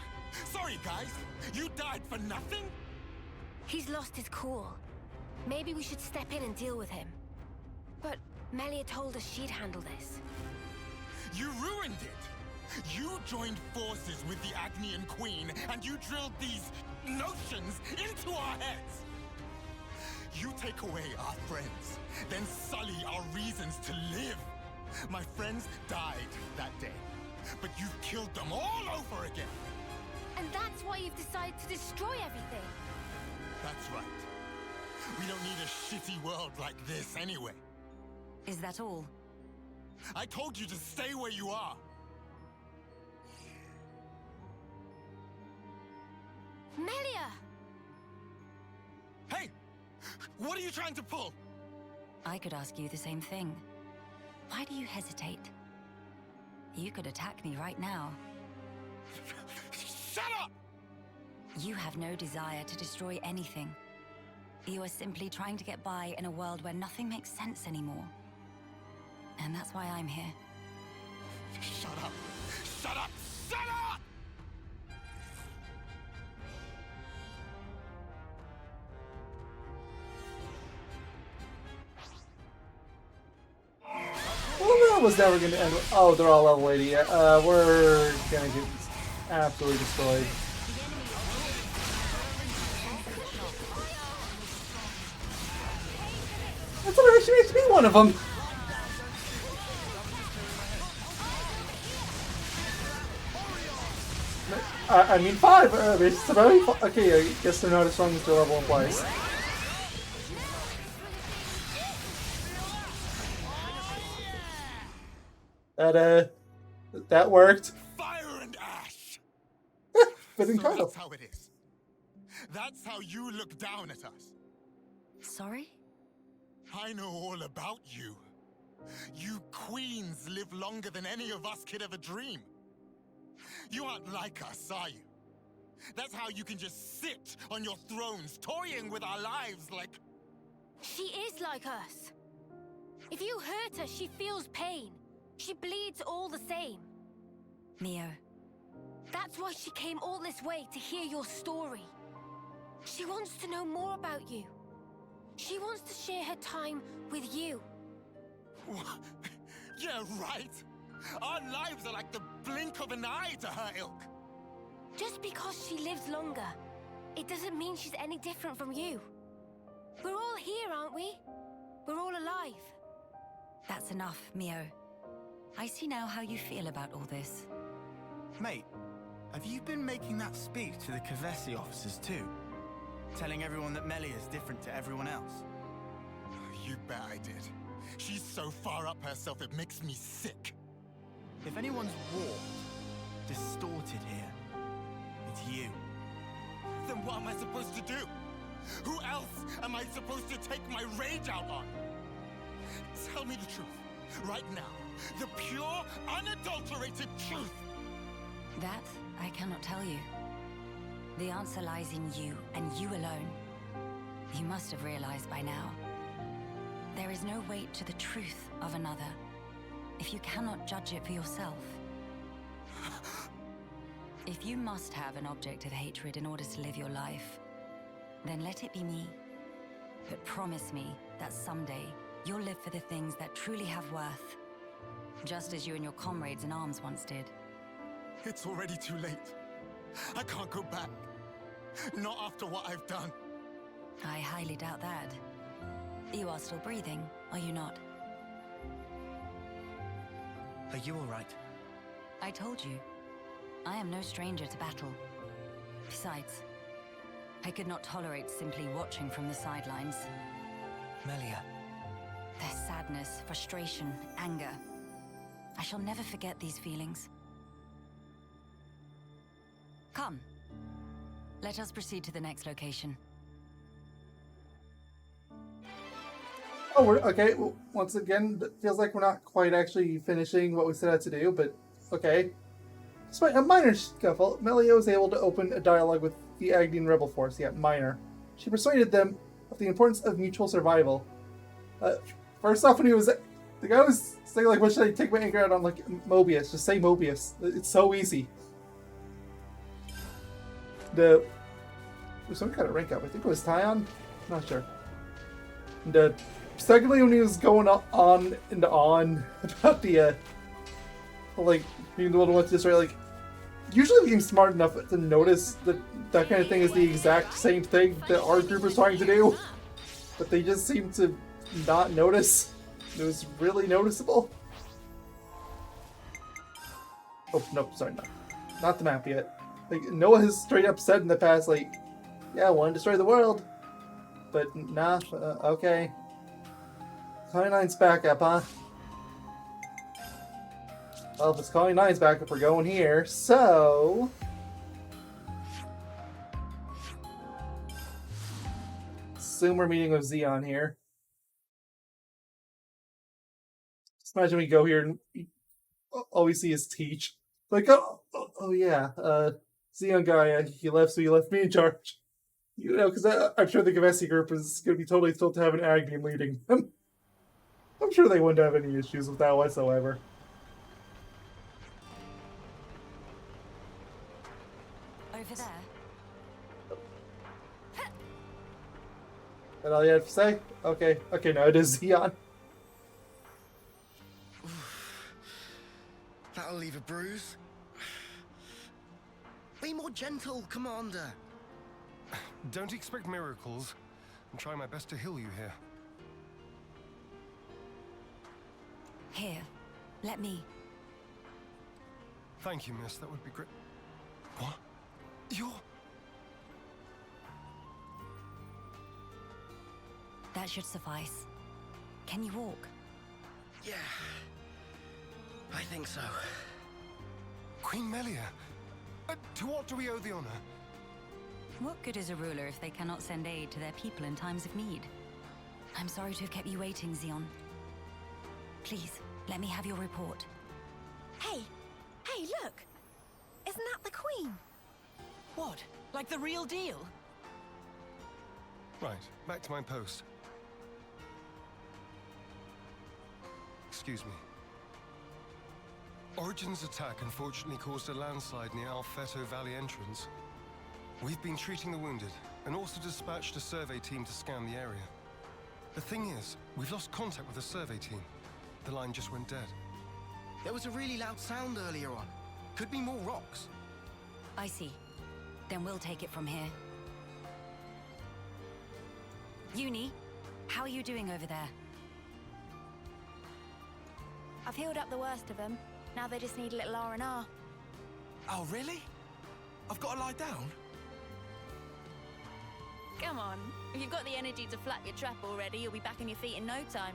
Sorry, guys. You died for nothing? He's lost his cool. Maybe we should step in and deal with him. But Melia told us she'd handle this. You ruined it! You joined forces with the Agnian Queen, and you drilled these notions into our heads! You take away our friends, then sully our reasons to live. My friends died that day, but you've killed them all over again! And that's why you've decided to destroy everything! That's right. We don't need a shitty world like this anyway. Is that all? I told you to stay where you are! Melia! Hey! What are you trying to pull? I could ask you the same thing. Why do you hesitate? You could attack me right now. Shut up! You have no desire to destroy anything. You are simply trying to get by in a world where nothing makes sense anymore. And that's why I'm here. Shut up! Shut up! Shut up! Well, that was never gonna end. Oh, they're all level 80. We're gonna get absolutely destroyed. That's what actually makes me one of them. I mean 5. It's about okay. I guess they're not as strong as their level implies. That worked. Fire and ash! But in So Chronicles. that's how it is. That's how you look down at us. Sorry? I know all about you. You queens live longer than any of us could ever dream. You aren't like us, are you? That's how you can just sit on your thrones, toying with our lives like... She is like us. If you hurt her, she feels pain. She bleeds all the same. Mio. That's why she came all this way to hear your story. She wants to know more about you. She wants to share her time with you. Yeah, right. Our lives are like the blink of an eye to her ilk. Just because she lives longer, it doesn't mean she's any different from you. We're all here, aren't we? We're all alive. That's enough, Mio. I see now how you feel about all this. Mate, have you been making that speech to the Kavesi officers too? Telling everyone that Melia is different to everyone else? You bet I did. She's so far up herself it makes me sick. If anyone's warped, distorted here, it's you. Then what am I supposed to do? Who else am I supposed to take my rage out on? Tell me the truth, right now. The pure, unadulterated truth! That I cannot tell you. The answer lies in you, and you alone. You must have realized by now. There is no weight to the truth of another, if you cannot judge it for yourself. If you must have an object of hatred in order to live your life, then let it be me. But promise me that someday you'll live for the things that truly have worth, just as you and your comrades in arms once did. It's already too late. I can't go back. Not after what I've done. I highly doubt that. You are still breathing, are you not? Are you all right? I told you. I am no stranger to battle. Besides, I could not tolerate simply watching from the sidelines. Melia. Their sadness, frustration, anger. I shall never forget these feelings. Come. Let us proceed to the next location. Oh, we're okay. Well, once again, it feels like we're not quite actually finishing what we set out to do, but okay. Despite a minor scuffle, Melia was able to open a dialogue with the Agnian rebel force, yet minor. She persuaded them of the importance of mutual survival. First off, when the guy was saying like, "What should I take my anger out on?" Like Mobius, just say Mobius. It's so easy. There's some kind of rank up. I think it was Tyon. Not sure. Secondly, when he was going on and on about the like being the one who wants to destroy, like usually being smart enough to notice that that kind of thing is the exact same thing that our group is trying to do, but they just seem to not notice. It was really noticeable. Oh nope, sorry, not the map yet. Like Noah has straight up said in the past, like, yeah, I want to destroy the world, but nah, okay. 29's back up, huh? Well, if it's 29's back up, we're going here, so... Assume we're meeting with Xeon here. Just imagine we go here and all we see is Teach. Like, oh yeah, Xeon guy, he left, so he left me in charge. You know, because I'm sure the Gavesi group is going to be totally thrilled to have an Agni leading them. I'm sure they wouldn't have any issues with that whatsoever. Over there. That all you have to say? Okay, now it is Xeon. That'll leave a bruise. Be more gentle, Commander. Don't expect miracles. I'm trying my best to heal you here. Here, let me. Thank you, miss. That would be great. What? You're... That should suffice. Can you walk? Yeah, I think so. Queen Melia, to what do we owe the honor? What good is a ruler if they cannot send aid to their people in times of need? I'm sorry to have kept you waiting, Xeon. Please, let me have your report. Hey, look! Isn't that the Queen? What? Like the real deal? Right, back to my post. Excuse me. Origin's attack unfortunately caused a landslide near Alfeto Valley entrance. We've been treating the wounded, and also dispatched a survey team to scan the area. The thing is, we've lost contact with the survey team. The line just went dead. There was a really loud sound earlier on. Could be more rocks. I see. Then we'll take it from here. Uni, how are you doing over there? I've healed up the worst of them. Now they just need a little R&R. Oh, really? I've got to lie down? Come on. If you've got the energy to flap your trap already, you'll be back on your feet in no time.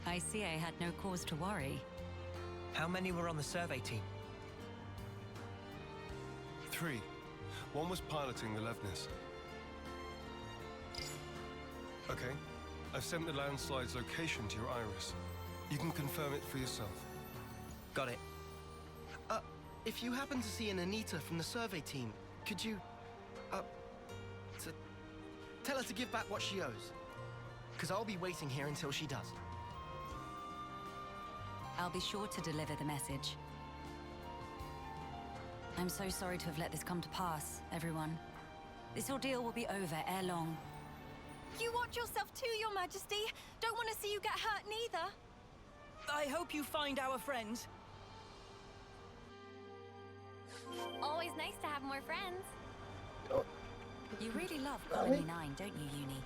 I see I had no cause to worry. How many were on the survey team? 3. One was piloting the Levnis. Okay. I've sent the landslide's location to your iris. You can confirm it for yourself. Got it. If you happen to see an Anita from the survey team, could you, tell her to give back what she owes? Because I'll be waiting here until she does. I'll be sure to deliver the message. I'm so sorry to have let this come to pass, everyone. This ordeal will be over ere long. You watch yourself too, Your Majesty. Don't want to see you get hurt neither. I hope you find our friends. Always nice to have more friends. You really love Colony 9, don't you, Uni?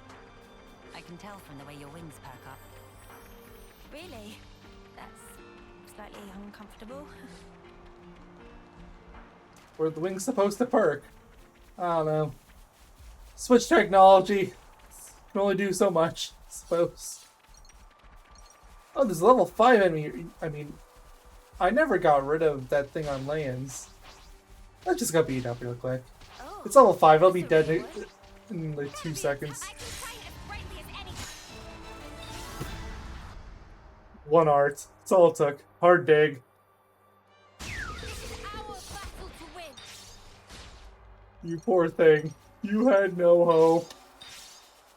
I can tell from the way your wings perk up. Really? That's slightly uncomfortable. Were the wings supposed to perk? I don't know. Switch technology. Can only do so much, I suppose. Oh, there's a level 5 enemy. I mean, I never got rid of that thing on Lanz. That just got beat up real quick. It's level 5. I'll be dead in like 2 seconds. 1 art. That's all it took. Hard dig. You poor thing. You had no hope.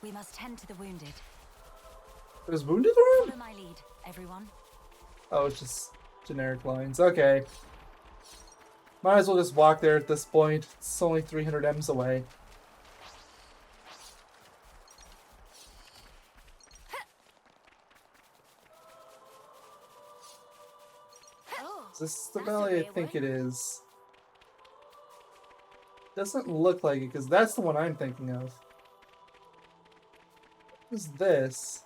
We must tend to the wounded. There's wounded around? Follow my lead, everyone. Oh, it's just generic lines. Okay. Might as well just walk there at this point. It's only 300 M's away. Is this the valley? I think it is. Doesn't look like it, because that's the one I'm thinking of. What is this?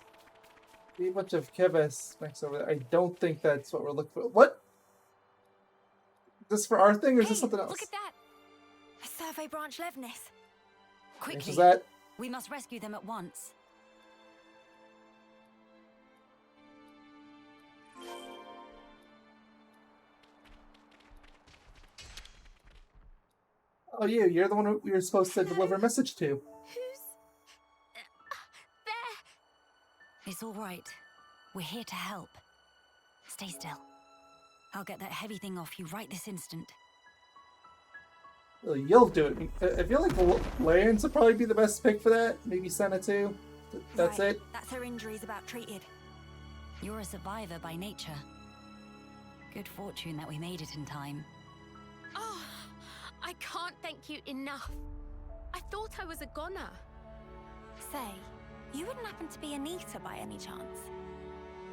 A bunch of Keves next over there. I don't think that's what we're looking for. What? Is this for our thing, or is this something else? Look at that! A survey branch Levnis. Quickly, Is that? We must rescue them at once. Oh, you're the one we were supposed to deliver a message to. It's all right. We're here to help. Stay still. I'll get that heavy thing off you right this instant. Well, you'll do it. I feel like Lanz would probably be the best pick for that. Maybe Senna too. That's right. it. That's her injuries about treated. You're a survivor by nature. Good fortune that we made it in time. Oh, I can't thank you enough. I thought I was a goner. Say, you wouldn't happen to be Anita by any chance?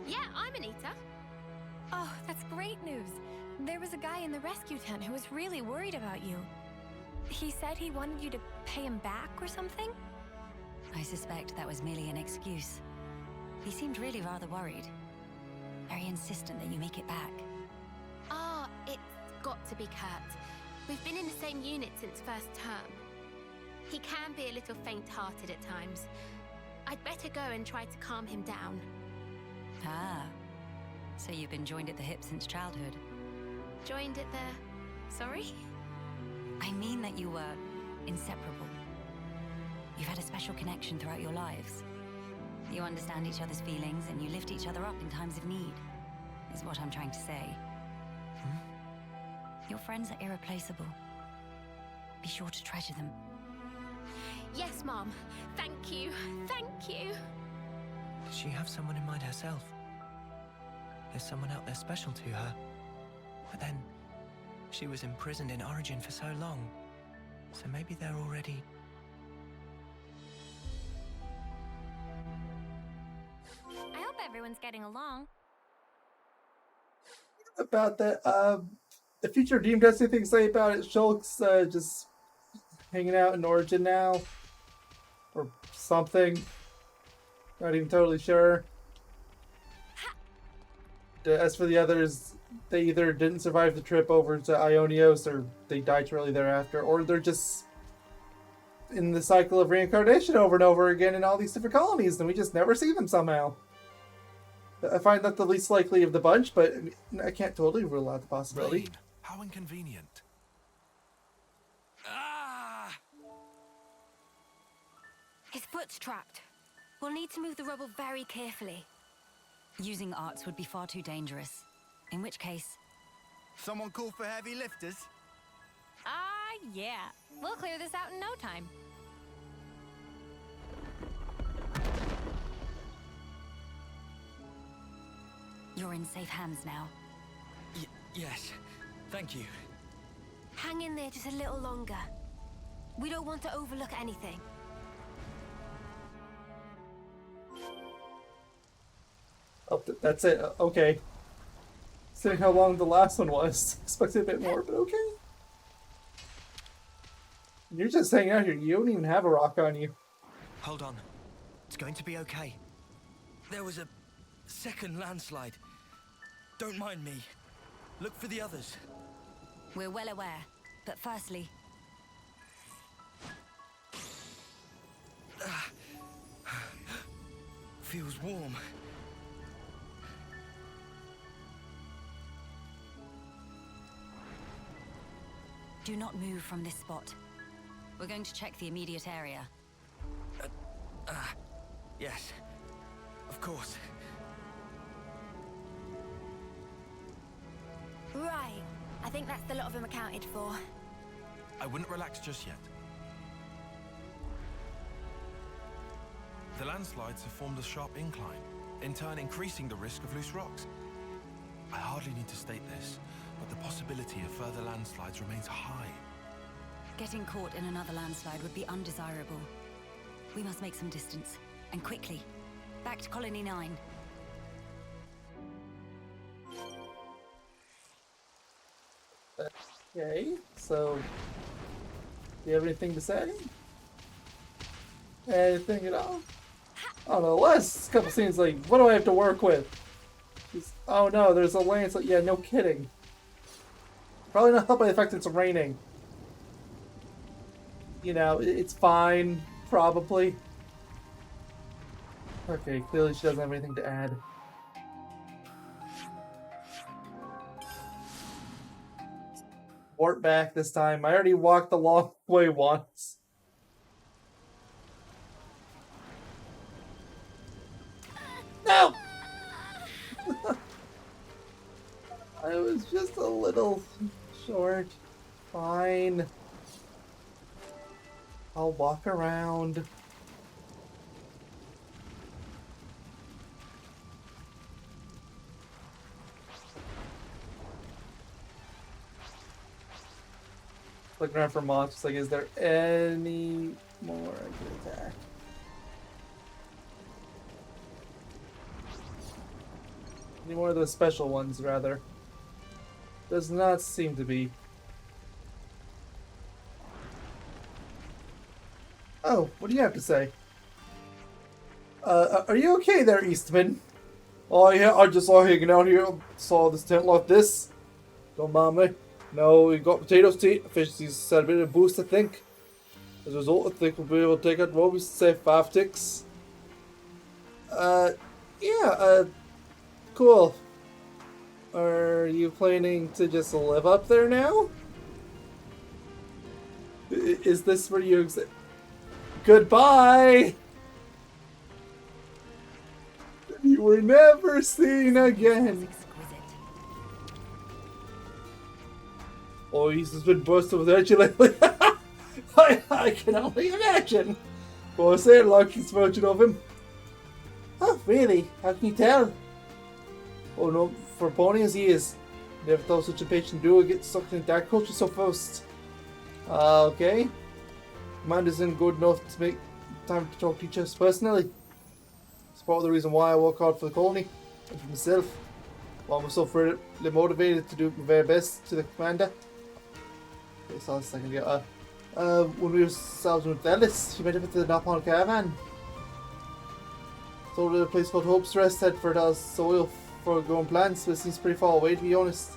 Yeah, I'm Anita. Oh, that's great news. There was a guy in the rescue tent who was really worried about you. He said he wanted you to pay him back or something? I suspect that was merely an excuse. He seemed really rather worried. Very insistent that you make it back. Ah, it's got to be Kurt. We've been in the same unit since first term. He can be a little faint-hearted at times. I'd better go and try to calm him down. Ah, so you've been joined at the hip since childhood? Joined at the... sorry? I mean that you were inseparable. You've had a special connection throughout your lives. You understand each other's feelings and you lift each other up in times of need, is what I'm trying to say. Your friends are irreplaceable. Be sure to treasure them. Yes, Mom. Thank you. Thank you. Does she have someone in mind herself? There's someone out there special to her. But then, she was imprisoned in Origin for so long. So maybe they're already... I hope everyone's getting along. About that, the future Deemed has anything to say about it. Shulk's just hanging out in Origin now. Or something. Not even totally sure. As for the others, they either didn't survive the trip over to Ionios, or they died shortly thereafter, or they're just in the cycle of reincarnation over and over again in all these different colonies, and we just never see them somehow. I find that the least likely of the bunch, but I can't totally rule out the possibility. Rain, how inconvenient. His foot's trapped. We'll need to move the rubble very carefully. Using arts would be far too dangerous. In which case... Someone call for heavy lifters? Yeah. We'll clear this out in no time. You're in safe hands now. Yes. Thank you. Hang in there just a little longer. We don't want to overlook anything. Oh, that's it. Okay. Seeing how long the last one was. Expected a bit more, but okay. You're just hanging out here. You don't even have a rock on you. Hold on. It's going to be okay. There was a second landslide. Don't mind me. Look for the others. We're well aware, but firstly... Feels warm. Do not move from this spot. We're going to check the immediate area. Yes. Of course. Right. I think that's the lot of them accounted for. I wouldn't relax just yet. The landslides have formed a sharp incline, in turn increasing the risk of loose rocks. I hardly need to state this, but the possibility of further landslides remains high. Getting caught in another landslide would be undesirable. We must make some distance, and quickly. Back to Colony 9. Okay, so do you have anything to say? Anything at all? I don't know, last couple scenes, like, what do I have to work with? Oh no, there's a Lanz. Like, yeah, no kidding. Probably not helped by the fact that it's raining. You know, it's fine, probably. Okay, clearly she doesn't have anything to add. Port back this time. I already walked the long way once. No! I was just a little short. Fine. I'll walk around. Looking around for mobs, like, is there any more I can attack? Any more of those special ones, rather? Does not seem to be. Oh, what do you have to say? Are you okay there, Eastman? Oh yeah, I just saw hanging out here. Saw this tent like this. Don't mind me. No, we got potatoes to eat. Efficiency's set a bit of a boost, I think. As a result, I think we'll be able to take out what we say 5 ticks. Yeah, cool. Are you planning to just live up there now? Is this where you Goodbye! You were never seen again. Oh, he's just been bursting without you lately. I can only imagine. Well, I say like he's virgin of him. Oh, really? How can you tell? Oh no, for pony as he is. Never thought such a patient duo would get sucked into dark culture so fast. Okay. Mind isn't good enough to make time to talk to each other personally. It's part of the reason why I work hard for the colony and for myself. While I'm so really motivated to do my very best to the commander. Okay, so a second ago. When we were salvaging with Ellis, she met up with the Napalm caravan. Told her a place called Hope's Rest had fertile soil for growing plants, but it seems pretty far away to be honest.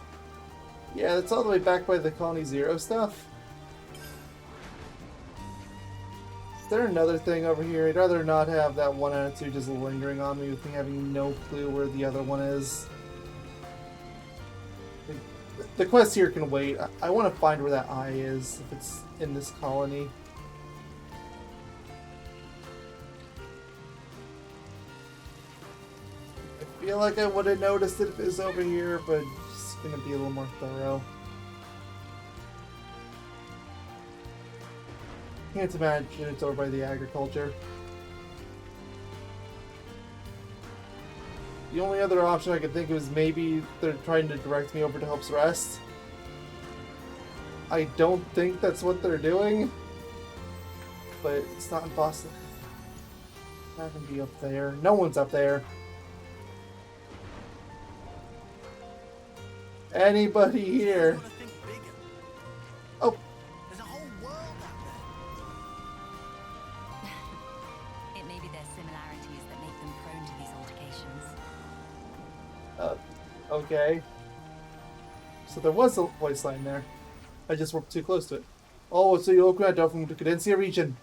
Yeah, that's all the way back by the Colony Zero stuff. Is there another thing over here? I'd rather not have that one attitude just lingering on me with me having no clue where the other one is. The quest here can wait. I want to find where that eye is, if it's in this colony. I feel like I would have noticed it if it was over here, but it's going to be a little more thorough. Can't imagine it's over by the agriculture. The only other option I could think of is maybe they're trying to direct me over to Hope's Rest. I don't think that's what they're doing, but it's not impossible. Not gonna be up there. No one's up there. Anybody here? Oh. There's a whole world out there. It may be their similarities that make them prone to these altercations. Okay. So there was a voice line there. I just walked too close to it. Oh, so you're graduated from the Cadencia region.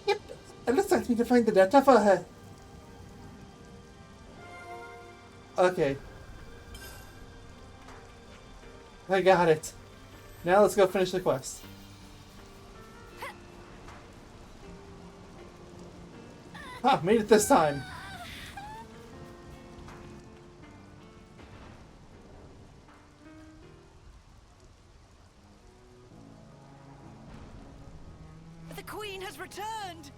Yep, it looks like me to find the data for her. Okay. I got it. Now let's go finish the quest. Ah, made it this time. The Queen has returned!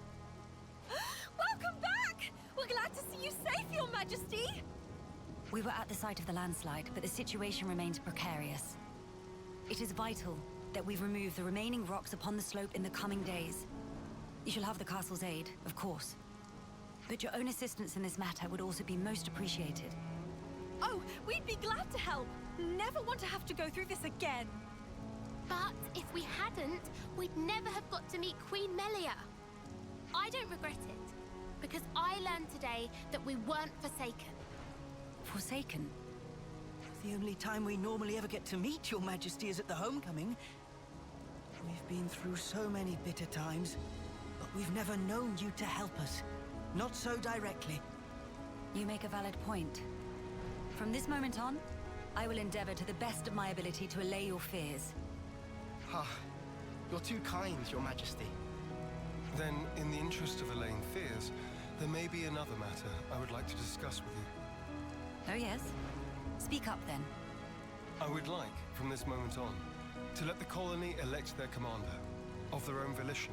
Welcome back! We're glad to see you safe, Your Majesty! We were at the site of the landslide, but the situation remains precarious. It is vital that we remove the remaining rocks upon the slope in the coming days. You shall have the castle's aid, of course. But your own assistance in this matter would also be most appreciated. Oh, we'd be glad to help. Never want to have to go through this again. But if we hadn't, we'd never have got to meet Queen Melia. I don't regret it, because I learned today that we weren't forsaken. Forsaken? The only time we normally ever get to meet your majesty is at the homecoming. We've been through so many bitter times, but we've never known you to help us. Not so directly. You make a valid point. From this moment on, I will endeavor to the best of my ability to allay your fears. Ah, you're too kind, your majesty. Then, in the interest of allaying fears, there may be another matter I would like to discuss with you. Oh yes? Speak up then. I would like, from this moment on, to let the colony elect their commander, of their own volition.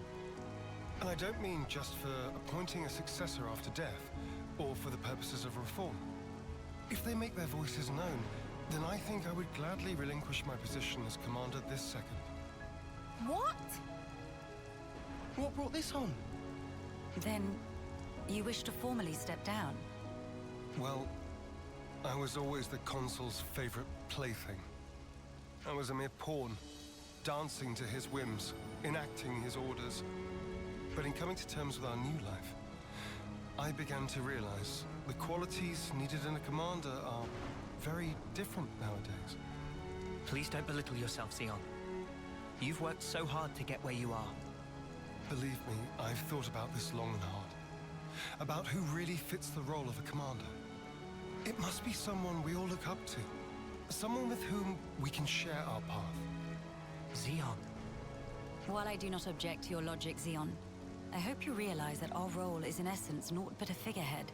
And I don't mean just for appointing a successor after death, or for the purposes of reform. If they make their voices known, then I think I would gladly relinquish my position as commander this second. What? What brought this on? Then, you wish to formally step down? Well, I was always the consul's favorite plaything. I was a mere pawn, dancing to his whims, enacting his orders. But in coming to terms with our new life, I began to realize the qualities needed in a commander are very different nowadays. Please don't belittle yourself, Xeon. You've worked so hard to get where you are. Believe me, I've thought about this long and hard. About who really fits the role of a commander. It must be someone we all look up to. Someone with whom we can share our path. Xeon. While I do not object to your logic, Xeon, I hope you realize that our role is in essence naught but a figurehead.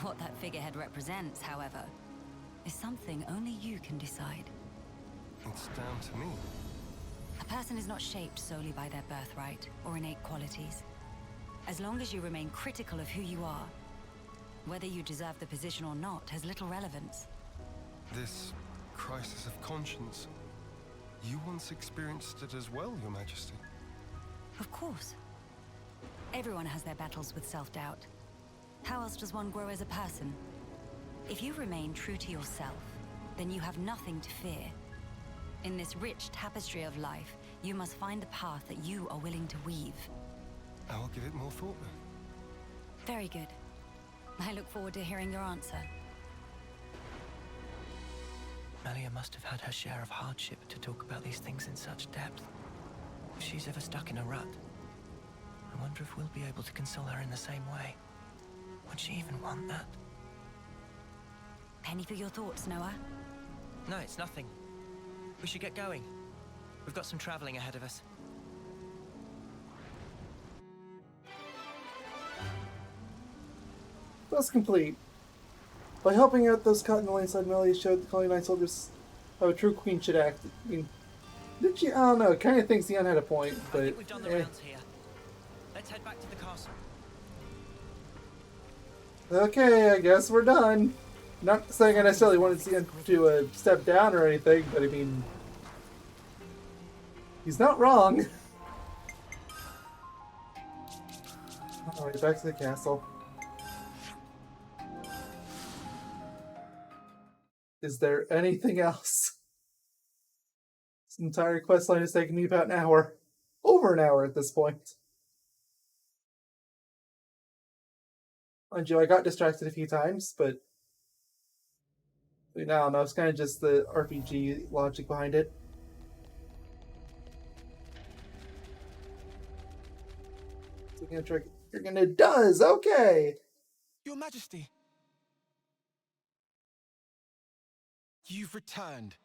What that figurehead represents, however, is something only you can decide. It's down to me. A person is not shaped solely by their birthright or innate qualities. As long as you remain critical of who you are, whether you deserve the position or not has little relevance. This crisis of conscience, you once experienced it as well, Your Majesty. Of course. Everyone has their battles with self-doubt. How else does one grow as a person? If you remain true to yourself, then you have nothing to fear. In this rich tapestry of life, you must find the path that you are willing to weave. I'll give it more thought then. Very good. I look forward to hearing your answer. Melia must have had her share of hardship to talk about these things in such depth. If she's ever stuck in a rut, I wonder if we'll be able to console her in the same way. Would she even want that? Penny for your thoughts, Noah? No, it's nothing. We should get going. We've got some traveling ahead of us. Thus complete. By helping out those caught in the landslide, Melia showed the colony 9 soldiers how a true queen should act. I mean, did she? I don't know. Kind of thinks Xeon had a point, but I think we've done the rounds here. Let's head back to the castle. Okay, I guess we're done. Not saying I necessarily wanted Xeon to step down or anything, but I mean, he's not wrong. Alright, back to the castle. Is there anything else? This entire questline has taken me about an hour. Over an hour at this point. Mind you, I got distracted a few times, but I don't know, it's kind of just the RPG logic behind it. So you're gonna does, okay! Your Majesty! You've returned.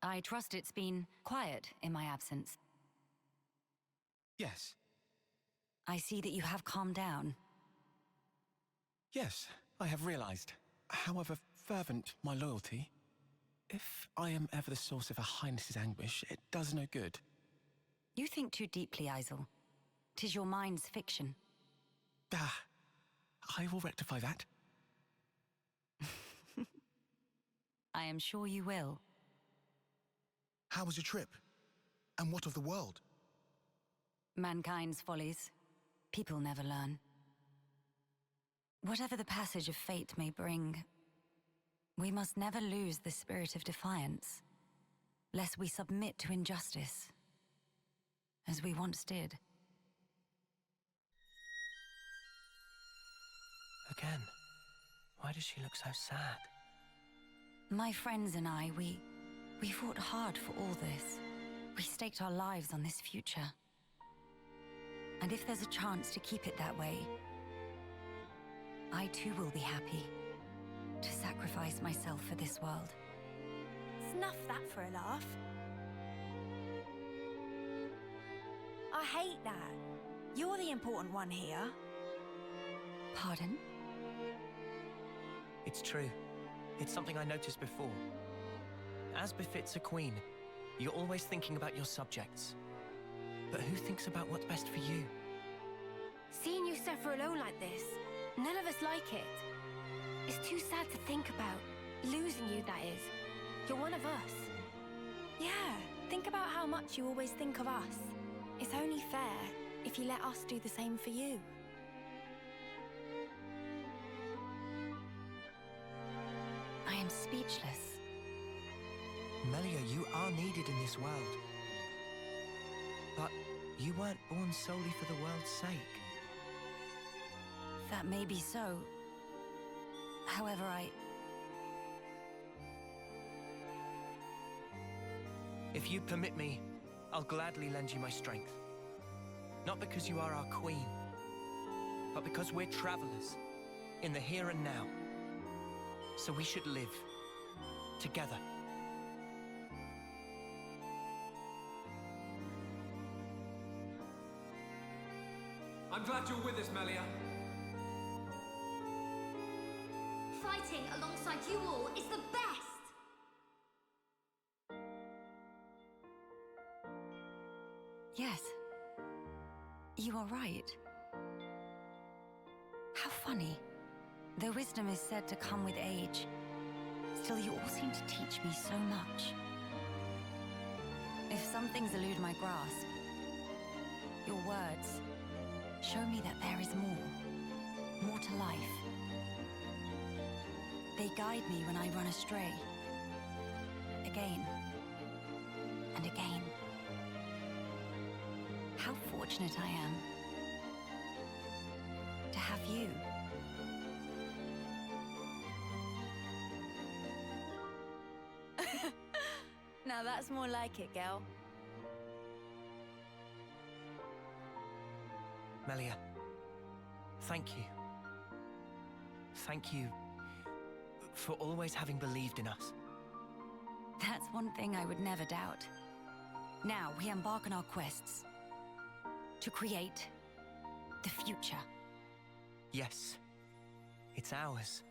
I trust it's been quiet in my absence. Yes. I see that you have calmed down. Yes, I have realized. However fervent my loyalty, if I am ever the source of Her Highness's anguish, it does no good. You think too deeply, Isel. 'Tis your mind's fiction. Ah, I will rectify that. I am sure you will. How was your trip? And what of the world? Mankind's follies. People never learn. Whatever the passage of fate may bring, we must never lose the spirit of defiance, lest we submit to injustice, as we once did. Again, why does she look so sad? My friends and I, we fought hard for all this. We staked our lives on this future. And if there's a chance to keep it that way, I too will be happy to sacrifice myself for this world. Snuff that for a laugh. I hate that. You're the important one here. Pardon? It's true. It's something I noticed before. As befits a queen, you're always thinking about your subjects. But who thinks about what's best for you? Seeing you suffer alone like this, none of us like it. It's too sad to think about. Losing you, that is. You're one of us. Yeah, think about how much you always think of us. It's only fair if you let us do the same for you. I am speechless. Melia, you are needed in this world. But you weren't born solely for the world's sake. That may be so. However, If you permit me, I'll gladly lend you my strength. Not because you are our queen, but because we're travelers in the here and now. So we should live together. I'm glad you're with us, Melia. Fighting alongside you all is the best! yes. You are right. How funny. Though wisdom is said to come with age, still you all seem to teach me so much. If some things elude my grasp, your words show me that there is more to life. They guide me when I run astray, again and again. How fortunate I am to have you. Now that's more like it, girl. Melia, thank you. Thank you for always having believed in us. That's one thing I would never doubt. Now we embark on our quests to create the future. Yes, it's ours.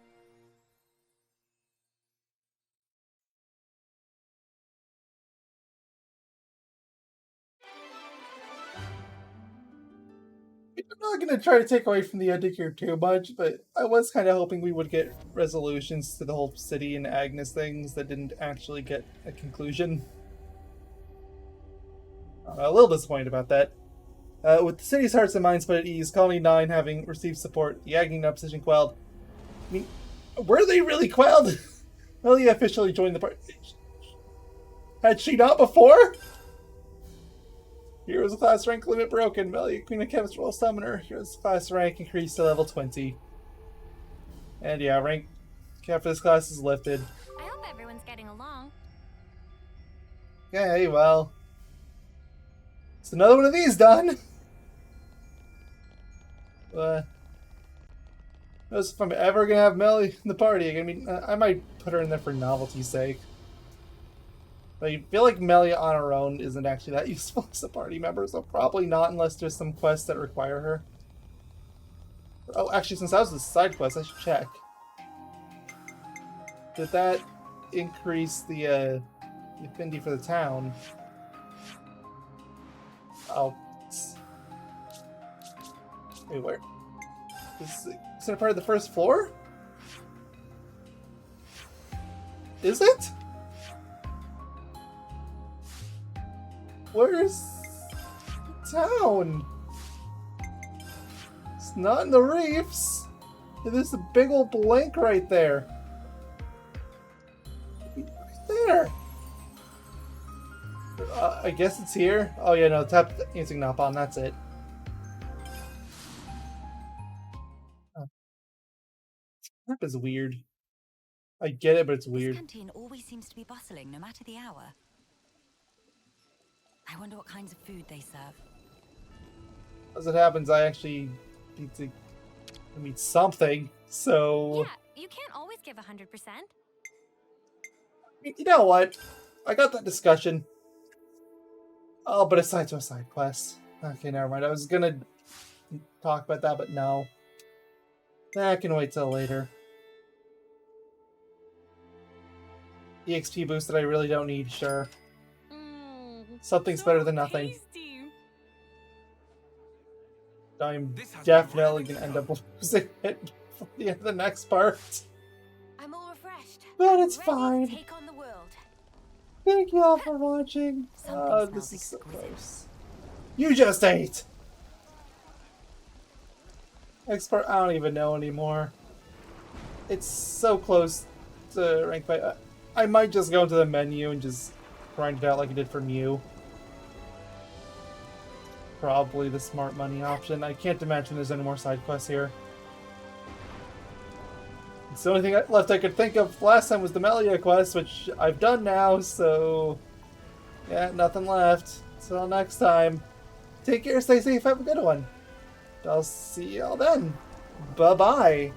I'm not going to try to take away from the ending here too much, but I was kind of hoping we would get resolutions to the whole city and Agnes things that didn't actually get a conclusion. A little disappointed about that. With the city's hearts and minds put at ease, Colony 9 having received support, the Agni opposition quelled. I mean, were they really quelled? Melia officially joined the party. Had she not before? Heroes class rank limit broken. Melia, Queen of Chemist, Royal Summoner. Heroes class rank increased to level 20. And yeah, rank cap for this class is lifted. I hope everyone's getting along. Okay, well. It's another one of these done. Knows if I'm ever gonna have Melia in the party. I mean, I might put her in there for novelty's sake. But I feel like Melia on her own isn't actually that useful as a party member, so probably not unless there's some quests that require her. Oh, actually, since that was a side quest, I should check. Did that increase the affinity for the town? Oh. Wait, where? Is it part of the first floor? Is it? Where's town? It's not in the reefs. There's a big old blank right there. Right there. I guess it's here. Oh yeah, no, tap using Napalm, that's it. Oh. That is weird. I get it, but it's weird. This canteen always seems to be bustling, no matter the hour. I wonder what kinds of food they serve. As it happens, I actually need to eat something, so... Yeah, you can't always give 100%. You know what? I got that discussion. Oh, but aside to a side quest. Okay, never mind. I was gonna talk about that, but no. I can wait till later. EXP boost that I really don't need, sure. Something's better than nothing. Tasty. I'm definitely gonna end up losing it before the end of the next part. I'm all refreshed. But it's Ready fine. to take on the world. Thank you all for watching. This is so close. You just ate! Expert, I don't even know anymore. It's so close to rank 5. I might just go into the menu and just grind it out like I did for Mew. Probably the smart money option. I can't imagine there's any more side quests here. It's the only thing left I could think of last time was the Melia quest, which I've done now, so... yeah, nothing left. Till next time. Take care, stay safe, have a good one. I'll see y'all then. Bye-bye.